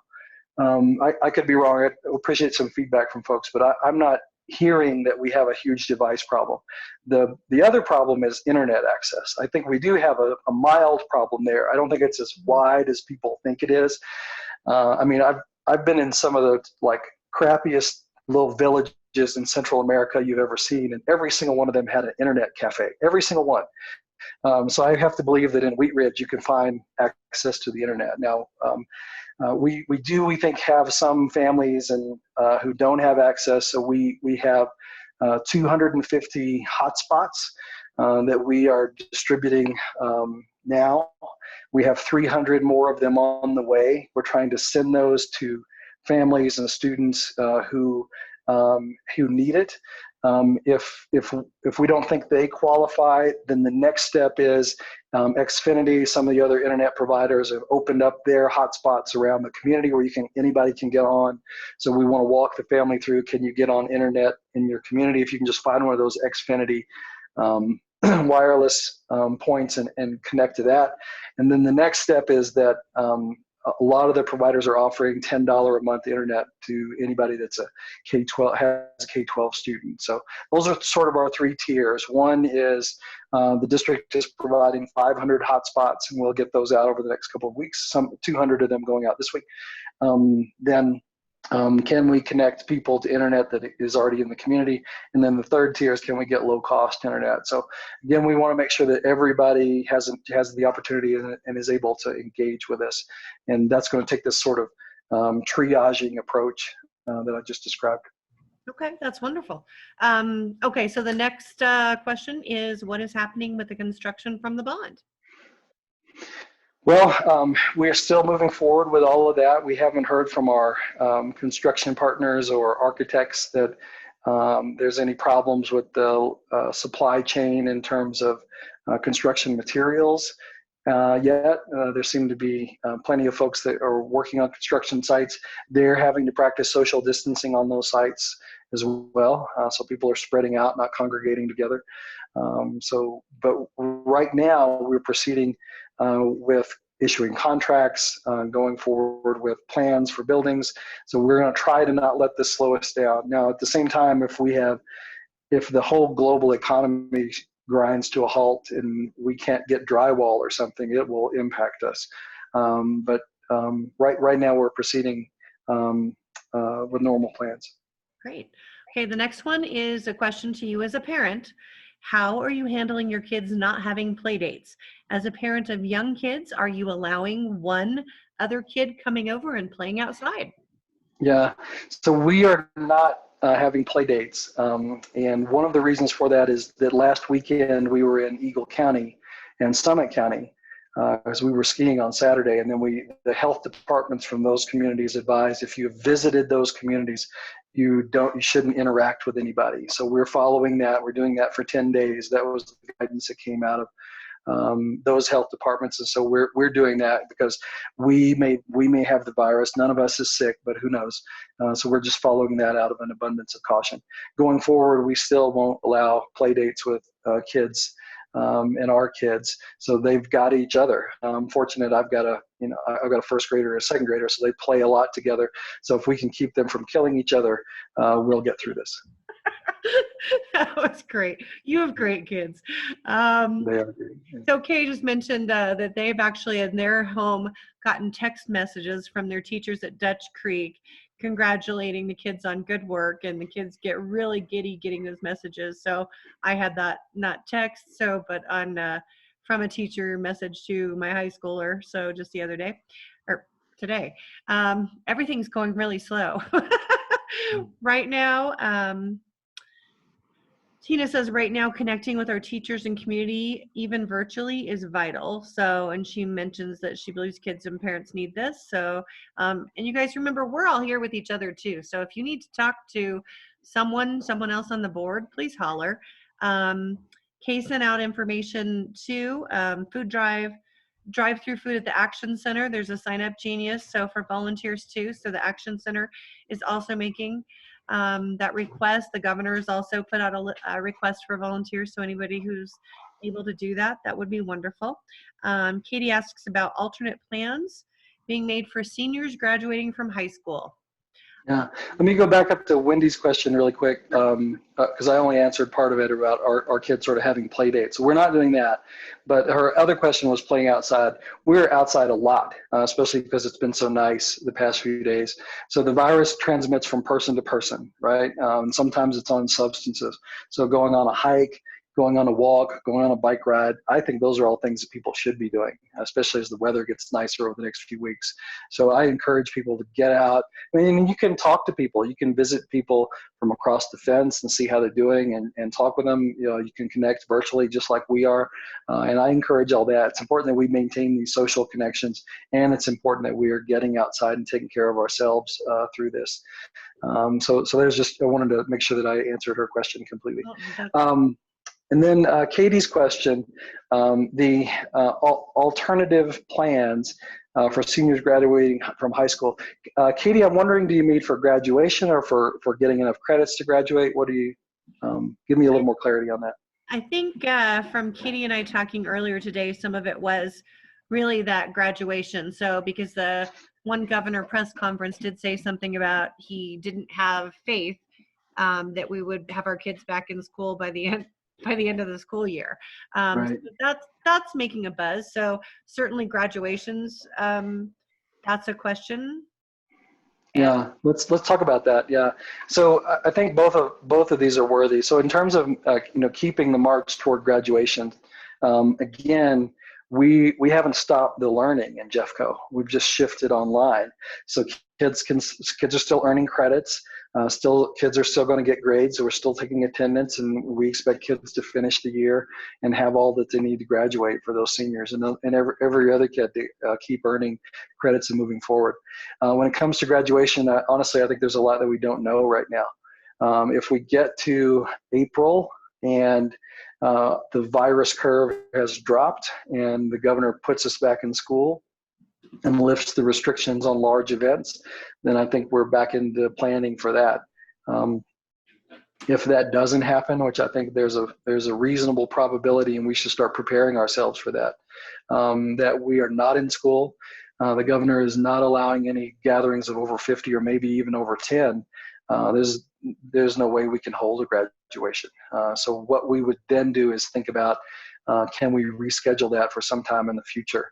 I could be wrong. I appreciate some feedback from folks, but I'm not hearing that we have a huge device problem. The other problem is internet access. I think we do have a mild problem there. I don't think it's as wide as people think it is. I mean, I've been in some of the crappiest little villages in Central America you've ever seen, and every single one of them had an internet cafe, every single one. So I have to believe that in Wheat Ridge you can find access to the internet. Now, we think have some families and who don't have access, so we have 250 hotspots that we are distributing now. We have 300 more of them on the way. We're trying to send those to families and students who need it. If we don't think they qualify, then the next step is Xfinity, some of the other internet providers have opened up their hotspots around the community where anybody can get on. So we want to walk the family through, can you get on internet in your community? If you can just find one of those Xfinity wireless points and connect to that. And then the next step is that a lot of the providers are offering $10 a month internet to anybody that's a K-12, has a K-12 student. So those are sort of our 3 tiers. One is the district is providing 500 hotspots, and we'll get those out over the next couple of weeks, 200 of them going out this week. Then can we connect people to internet that is already in the community? And then the third tier is, can we get low-cost internet? So again, we want to make sure that everybody has the opportunity and is able to engage with us. And that's going to take this sort of triaging approach that I just described. Okay, that's wonderful. Okay, so the next question is, what is happening with the construction from the bond? Well, we're still moving forward with all of that. We haven't heard from our construction partners or architects that there's any problems with the supply chain in terms of construction materials yet. There seem to be plenty of folks that are working on construction sites. They're having to practice social distancing on those sites as well. So people are spreading out, not congregating together. But right now we're proceeding with issuing contracts, going forward with plans for buildings. So we're going to try to not let this slow us down. Now, at the same time, if we have if the whole global economy grinds to a halt and we can't get drywall or something, it will impact us. Right now we're proceeding with normal plans. Great. Okay, the next one is a question to you as a parent. How are you handling your kids not having play dates? As a parent of young kids, are you allowing one other kid coming over and playing outside? Yeah, so we are not having play dates. And one of the reasons for that is that last weekend we were in Eagle County and Summit County as we were skiing on Saturday. And then the health departments from those communities advised if you have visited those communities, you shouldn't interact with anybody. So we're following that. We're doing that for 10 days. That was the guidance that came out of those health departments, and so we're doing that because we may have the virus. None of us is sick, but who knows? So we're just following that out of an abundance of caution. Going forward, we still won't allow play dates with kids and our kids. So they've got each other. I'm fortunate. I've got a first grader and a second grader, so they play a lot together. So if we can keep them from killing each other, we'll get through this. That was great. You have great kids. They are great. So Kay just mentioned that they've actually in their home gotten text messages from their teachers at Dutch Creek congratulating the kids on good work, and the kids get really giddy getting those messages. So I had that, not text, but on from a teacher message to my high schooler. So just the other day or today, everything's going really slow right now. Tina says right now connecting with our teachers and community, even virtually, is vital. So, and she mentions that she believes kids and parents need this. So, and you guys remember, we're all here with each other too. So if you need to talk to someone else on the board, please holler. Kay sent out information too, food drive-through food at the Action Center. There's a sign up genius. So for volunteers too. So the Action Center is also making that request. The governor has also put out a request for volunteers. So anybody who's able to do that, that would be wonderful. Katie asks about alternate plans being made for seniors graduating from high school. Yeah, let me go back up to Wendy's question really quick because I only answered part of it about our kids sort of having play dates. So we're not doing that, but her other question was playing outside. We're outside a lot, especially because it's been so nice the past few days. So the virus transmits from person to person, right? Sometimes it's on substances. So going on a hike, going on a walk, going on a bike ride, I think those are all things that people should be doing, especially as the weather gets nicer over the next few weeks. So I encourage people to get out. I mean, you can talk to people. You can visit people from across the fence and see how they're doing and talk with them. You know, you can connect virtually just like we are. And I encourage all that. It's important that we maintain these social connections, and it's important that we are getting outside and taking care of ourselves through this. So there's just, I wanted to make sure that I answered her question completely. And then Katie's question, the alternative plans for seniors graduating from high school. Katie, I'm wondering, do you mean for graduation or for getting enough credits to graduate? What do you, give me a little more clarity on that. I think from Katie and I talking earlier today, some of it was really that graduation. So because the one governor press conference did say something about he didn't have faith that we would have our kids back in school by the end of the school year. Right. So that's making a buzz. So certainly graduations, that's a question. Yeah, let's talk about that. Yeah, so I think both of these are worthy. So in terms of keeping the march toward graduation, again, we haven't stopped the learning in Jeffco. We've just shifted online. So kids are still earning credits. Kids are still going to get grades. So we're still taking attendance, and we expect kids to finish the year and have all that they need to graduate for those seniors, and every other kid to keep earning credits and moving forward. When it comes to graduation, honestly, I think there's a lot that we don't know right now. If we get to April and the virus curve has dropped and the governor puts us back in school and lifts the restrictions on large events, then I think we're back into planning for that. If that doesn't happen, which I think there's a reasonable probability, and we should start preparing ourselves for that, that we are not in school. The governor is not allowing any gatherings of over 50 or maybe even over 10. There's no way we can hold a graduation. So what we would then do is think about, can we reschedule that for some time in the future,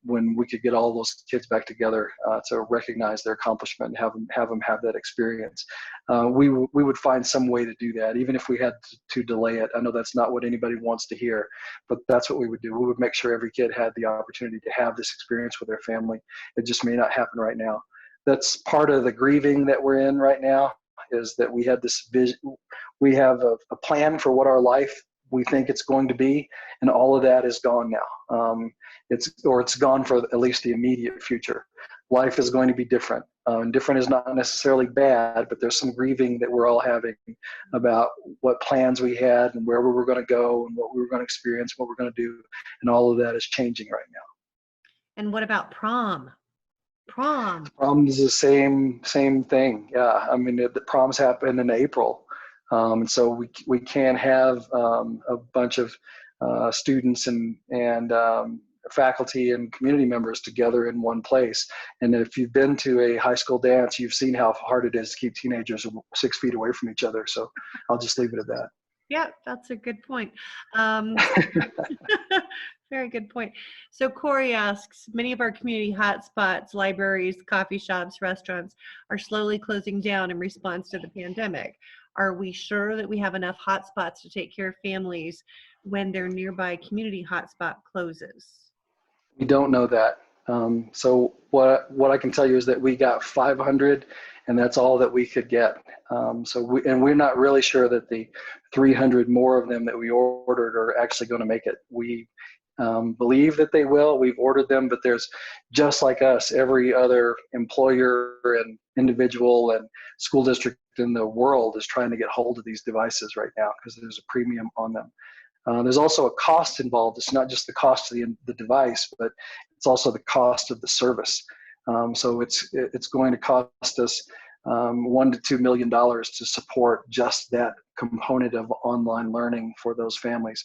when we could get all those kids back together to recognize their accomplishment and have them have that experience. We would find some way to do that, even if we had to delay it. I know that's not what anybody wants to hear, but that's what we would do. We would make sure every kid had the opportunity to have this experience with their family. It just may not happen right now. That's part of the grieving that we're in right now, is that we had this vision, we have a plan for what our life we think it's going to be, and all of that is gone now. It's gone for at least the immediate future. Life is going to be different. And different is not necessarily bad, but there's some grieving that we're all having about what plans we had and where we were going to go and what we were going to experience, what we're going to do, and all of that is changing right now. And what about prom? Prom. Prom is the same thing. Yeah, I mean the proms happen in April, and so we can't have a bunch of students and faculty and community members together in one place. And if you've been to a high school dance, you've seen how hard it is to keep teenagers 6 feet away from each other. So I'll just leave it at that. Yeah, that's a good point. Very good point. So Corey asks, many of our community hotspots, libraries, coffee shops, restaurants are slowly closing down in response to the pandemic. Are we sure that we have enough hotspots to take care of families when their nearby community hotspot closes? We don't know that. So what I can tell you is that we got 500, and that's all that we could get. So we're not really sure that the 300 more of them that we ordered are actually going to make it. We believe that they will. We've ordered them, but there's, just like us, every other employer and individual and school district in the world is trying to get hold of these devices right now because there's a premium on them. There's also a cost involved. It's not just the cost of the device, but it's also the cost of the service. So it's going to cost us $1 to $2 million to support just that component of online learning for those families.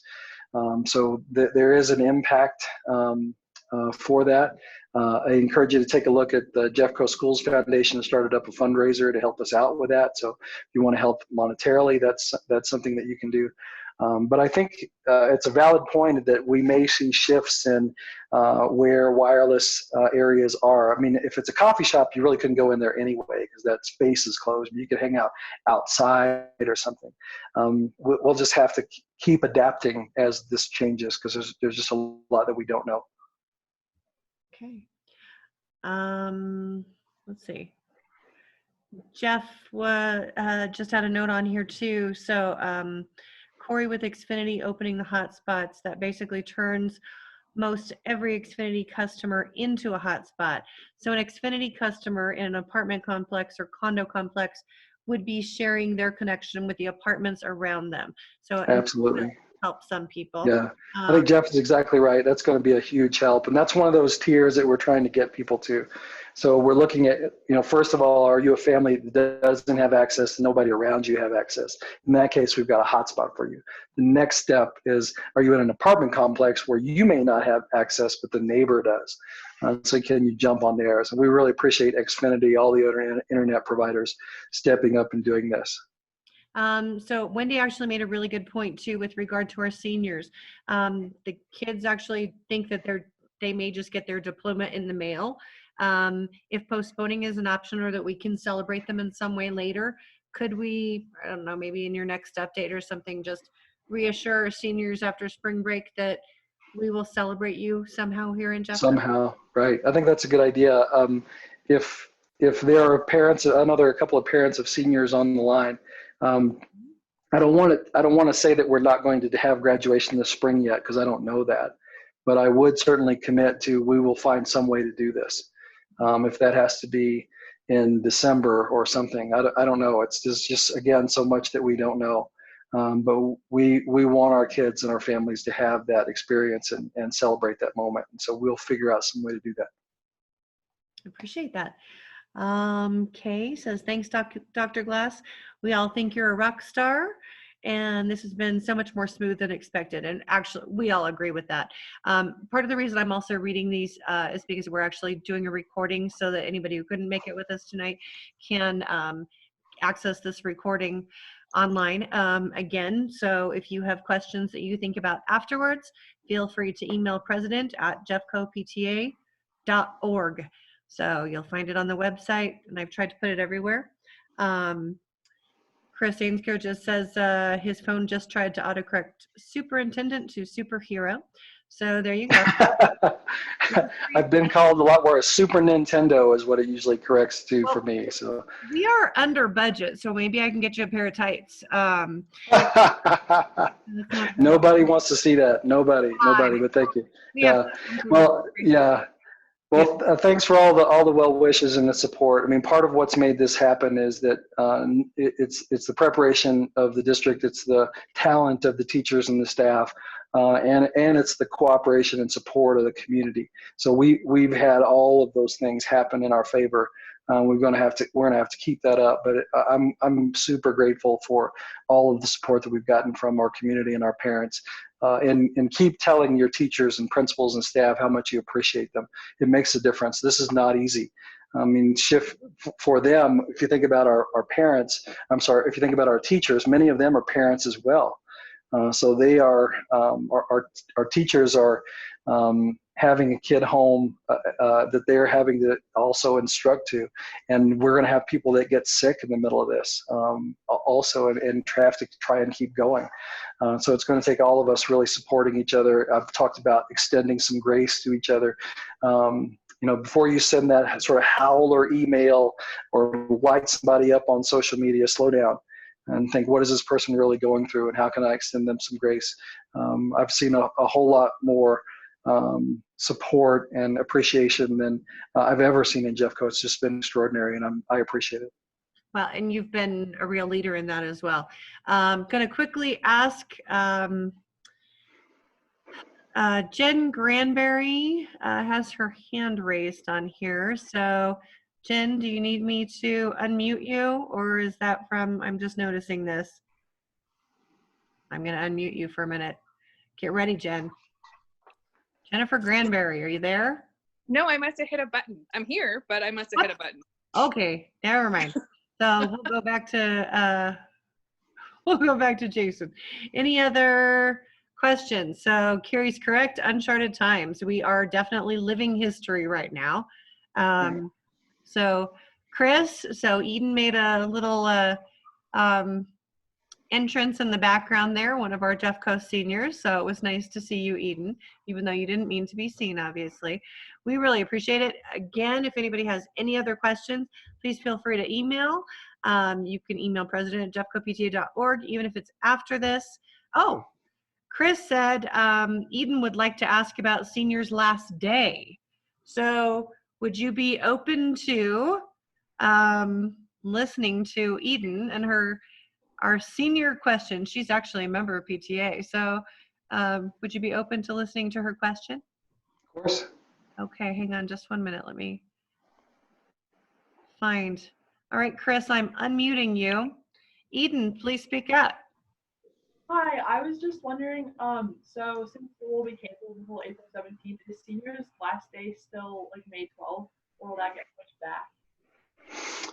So there is an impact for that. I encourage you to take a look at the Jeffco Schools Foundation has started up a fundraiser to help us out with that. So if you want to help monetarily, that's something that you can do. But I think it's a valid point that we may see shifts in where wireless areas are. I mean, if it's a coffee shop, you really couldn't go in there anyway because that space is closed. You could hang out outside or something. We'll just have to keep adapting as this changes because there's just a lot that we don't know. Okay. Let's see. Jeff just had a note on here too. So Corey with Xfinity opening the hotspots, that basically turns most every Xfinity customer into a hotspot. So an Xfinity customer in an apartment complex or condo complex would be sharing their connection with the apartments around them. So Absolutely. Help some people. Yeah, I think Jeff is exactly right. That's going to be a huge help. And that's one of those tiers that we're trying to get people to. So we're looking at, first of all, are you a family that doesn't have access and nobody around you have access? In that case, we've got a hotspot for you. The next step is, are you in an apartment complex where you may not have access, but the neighbor does? So can you jump on theirs? And we really appreciate Xfinity, all the other internet providers stepping up and doing this. So Wendy actually made a really good point too with regard to our seniors. The kids actually think that they may just get their diploma in the mail. If postponing is an option or that we can celebrate them in some way later, could we, I don't know, maybe in your next update or something, just reassure our seniors after spring break that we will celebrate you somehow here in Jeffco? Somehow, right. I think that's a good idea. If there are parents, I know there are a couple of parents of seniors on the line. I don't want to say that we're not going to have graduation this spring yet because I don't know that, but I would certainly commit to we will find some way to do this. If that has to be in December or something, I don't know. It's just again so much that we don't know. But we want our kids and our families to have that experience and celebrate that moment. And so we'll figure out some way to do that. Appreciate that. Kay says, thanks, Dr. Glass. We all think you're a rock star, and this has been so much more smooth than expected. And actually, we all agree with that. Part of the reason I'm also reading these is because we're actually doing a recording so that anybody who couldn't make it with us tonight can access this recording online again. So if you have questions that you think about afterwards, feel free to email president@jeffcopta.org. So you'll find it on the website, and I've tried to put it everywhere. Chris Ainscoe just says his phone just tried to autocorrect superintendent to superhero. So there you go. I've been called a lot worse. Super Nintendo is what it usually corrects to for me. So We are under budget, so maybe I can get you a pair of tights. nobody wants to see that. Nobody. But thank you. Yeah. Well, yeah. Well, thanks for all the well wishes and the support. I mean, part of what's made this happen is that it's the preparation of the district, it's the talent of the teachers and the staff, and it's the cooperation and support of the community. So we've had all of those things happen in our favor. We're gonna have to keep that up. But I'm super grateful for all of the support that we've gotten from our community and our parents. And keep telling your teachers and principals and staff how much you appreciate them. It makes a difference. This is not easy. I mean, for them, if you think about our parents, if you think about our teachers, many of them are parents as well. So they are, our teachers are having a kid home that they're having to also instruct to. And we're gonna have people that get sick in the middle of this also, and have to try and keep going. So it's gonna take all of us really supporting each other. I've talked about extending some grace to each other. You know, before you send that sort of howl or email or light somebody up on social media, slow down and think, what is this person really going through, and how can I extend them some grace? I've seen a whole lot more support and appreciation than I've ever seen in Jeffco. It's just been extraordinary, and I appreciate it. Well, and you've been a real leader in that as well. Going to quickly ask Jen Granberry has her hand raised on here. So Jen, do you need me to unmute you, or is that from, I'm just noticing this. I'm going to unmute you for a minute. Get ready, Jen. Jennifer Granberry, are you there? No, I must have hit a button. I'm here, but I must have hit a button. Okay, never mind. So we'll go back to Jason. Any other questions? So Carrie's correct. Uncharted times. We are definitely living history right now. So Chris, so Eden made a little entrance in the background there, one of our Jeffco seniors. So it was nice to see you, Eden, even though you didn't mean to be seen, obviously. We really appreciate it. Again, if anybody has any other questions, please feel free to email. You can email president@jeffcopta.org, even if it's after this. Oh, Chris said Eden would like to ask about seniors' last day. So would you be open to listening to Eden and our senior question? She's actually a member of PTA. So would you be open to listening to her question? Of course. Okay, hang on just 1 minute. Let me find. All right, Chris, I'm unmuting you. Eden, please speak up. Hi, I was just wondering, so since school will be canceled until April 17th, is seniors' last day still like May 12th, or will that get pushed back?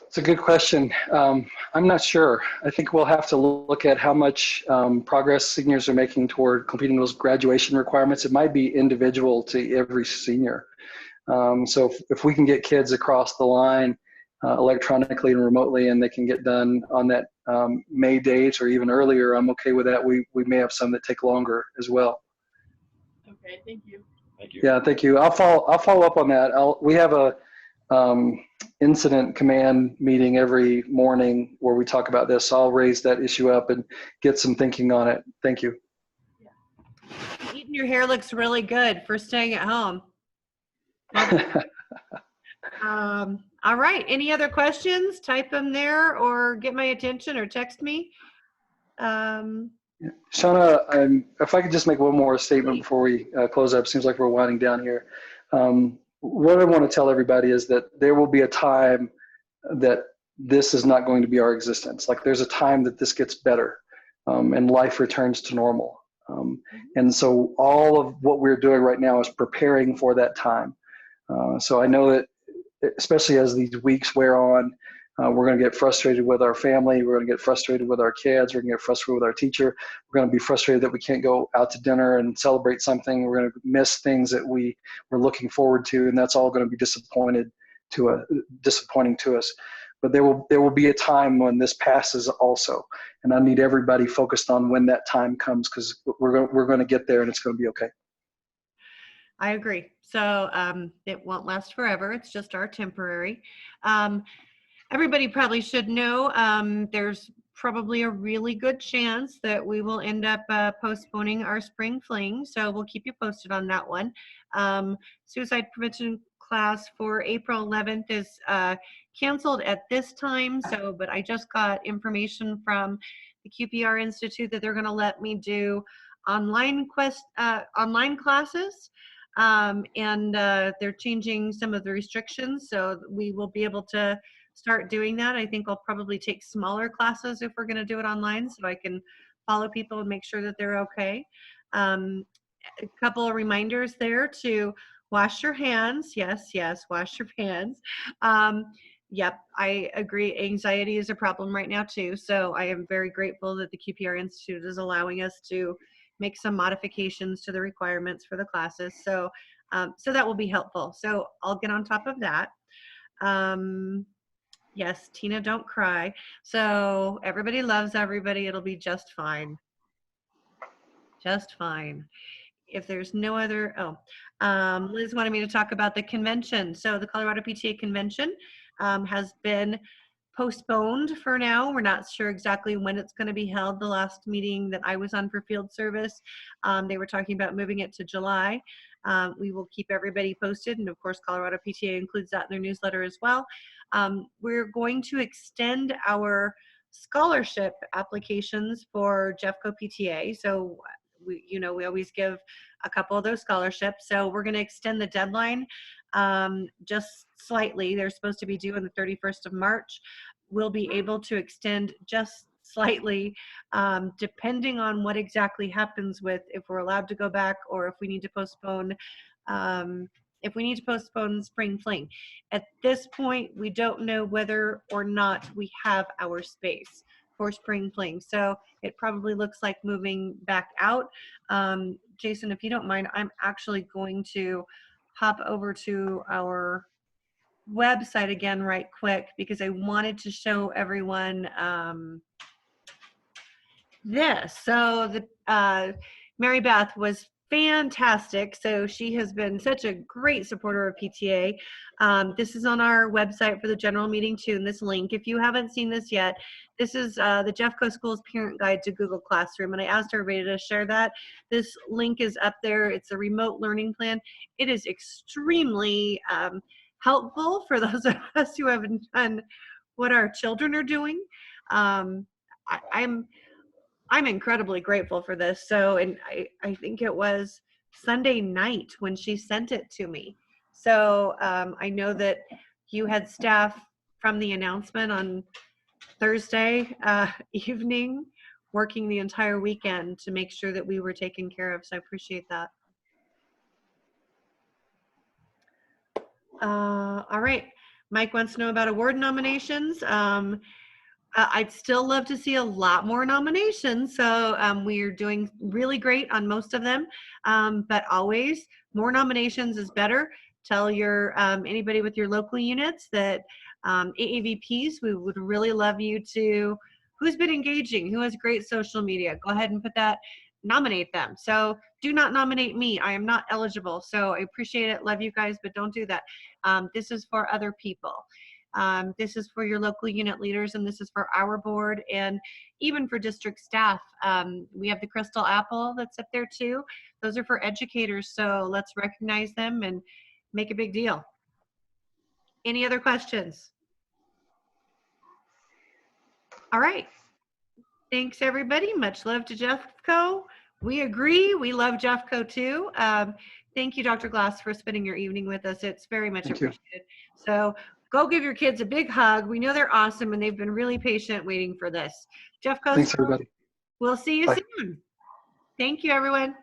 It's a good question. I'm not sure. I think we'll have to look at how much progress seniors are making toward completing those graduation requirements. It might be individual to every senior. So if we can get kids across the line electronically and remotely, and they can get done on that May date or even earlier, I'm okay with that. We may have some that take longer as well. Okay, thank you. Thank you. Yeah, thank you. I'll follow up on that. We have a incident command meeting every morning where we talk about this. I'll raise that issue up and get some thinking on it. Thank you. Eden, your hair looks really good for staying at home. All right, any other questions? Type them there or get my attention or text me. Shauna, if I could just make one more statement before we close up. Seems like we're winding down here. What I want to tell everybody is that there will be a time that this is not going to be our existence. Like there's a time that this gets better and life returns to normal. And so all of what we're doing right now is preparing for that time. So I know that especially as these weeks wear on, We're going to get frustrated with our family. We're going to get frustrated with our kids. We're going to get frustrated with our teacher. We're going to be frustrated that we can't go out to dinner and celebrate something. We're going to miss things that we were looking forward to, and that's all going to be disappointing to us. But there will be a time when this passes also, and I need everybody focused on when that time comes, because we're going to get there, and it's going to be okay. I agree. So it won't last forever. It's just our temporary. Everybody probably should know there's probably a really good chance that we will end up postponing our spring fling. So we'll keep you posted on that one. Suicide prevention class for April 11th is canceled at this time. So, but I just got information from the QPR Institute that they're going to let me do online classes. And they're changing some of the restrictions, so we will be able to start doing that. I think I'll probably take smaller classes if we're going to do it online, so I can follow people and make sure that they're okay. A couple of reminders there to wash your hands. Yes, wash your hands. Yep, I agree. Anxiety is a problem right now too. So I am very grateful that the QPR Institute is allowing us to make some modifications to the requirements for the classes. So, so that will be helpful. So I'll get on top of that. Yes, Tina, don't cry. So everybody loves everybody. It'll be just fine. Just fine. If there's no other, Liz wanted me to talk about the convention. So the Colorado PTA convention has been postponed for now. We're not sure exactly when it's going to be held. The last meeting that I was on for field service, they were talking about moving it to July. We will keep everybody posted, and of course Colorado PTA includes that in their newsletter as well. We're going to extend our scholarship applications for Jeffco PTA. So we always give a couple of those scholarships. So we're going to extend the deadline just slightly. They're supposed to be due on the 31st of March. We'll be able to extend just slightly, depending on what exactly happens with if we're allowed to go back or if we need to postpone. Spring fling. At this point, we don't know whether or not we have our space for spring fling. So it probably looks like moving back out. Jason, if you don't mind, I'm actually going to hop over to our website again right quick because I wanted to show everyone this. So the Mary Beth was fantastic. So she has been such a great supporter of PTA. This is on our website for the general meeting too, in this link. If you haven't seen this yet, this is the Jeffco Schools Parent Guide to Google Classroom, and I asked everybody to share that. This link is up there. It's a remote learning plan. It is extremely helpful for those of us who haven't done what our children are doing. I'm incredibly grateful for this. So, and I think it was Sunday night when she sent it to me. So I know that you had staff from the announcement on Thursday evening working the entire weekend to make sure that we were taken care of. So I appreciate that. All right. Mike wants to know about award nominations. I'd still love to see a lot more nominations. So we are doing really great on most of them, but always more nominations is better. Tell your anybody with your local units that AAVPs, we would really love you to, who's been engaging, who has great social media, go ahead and put that, nominate them. So do not nominate me. I am not eligible. So I appreciate it. Love you guys, but don't do that. This is for other people. This is for your local unit leaders, and this is for our board and even for district staff. We have the Crystal Apple that's up there too. Those are for educators, so let's recognize them and make a big deal. Any other questions? All right. Thanks, everybody. Much love to Jeffco. We agree. We love Jeffco too. Thank you, Dr. Glass, for spending your evening with us. It's very much appreciated. So go give your kids a big hug. We know they're awesome, and they've been really patient waiting for this. Jeffco, Thanks, everybody. We'll see you Bye. soon. Thank you, everyone.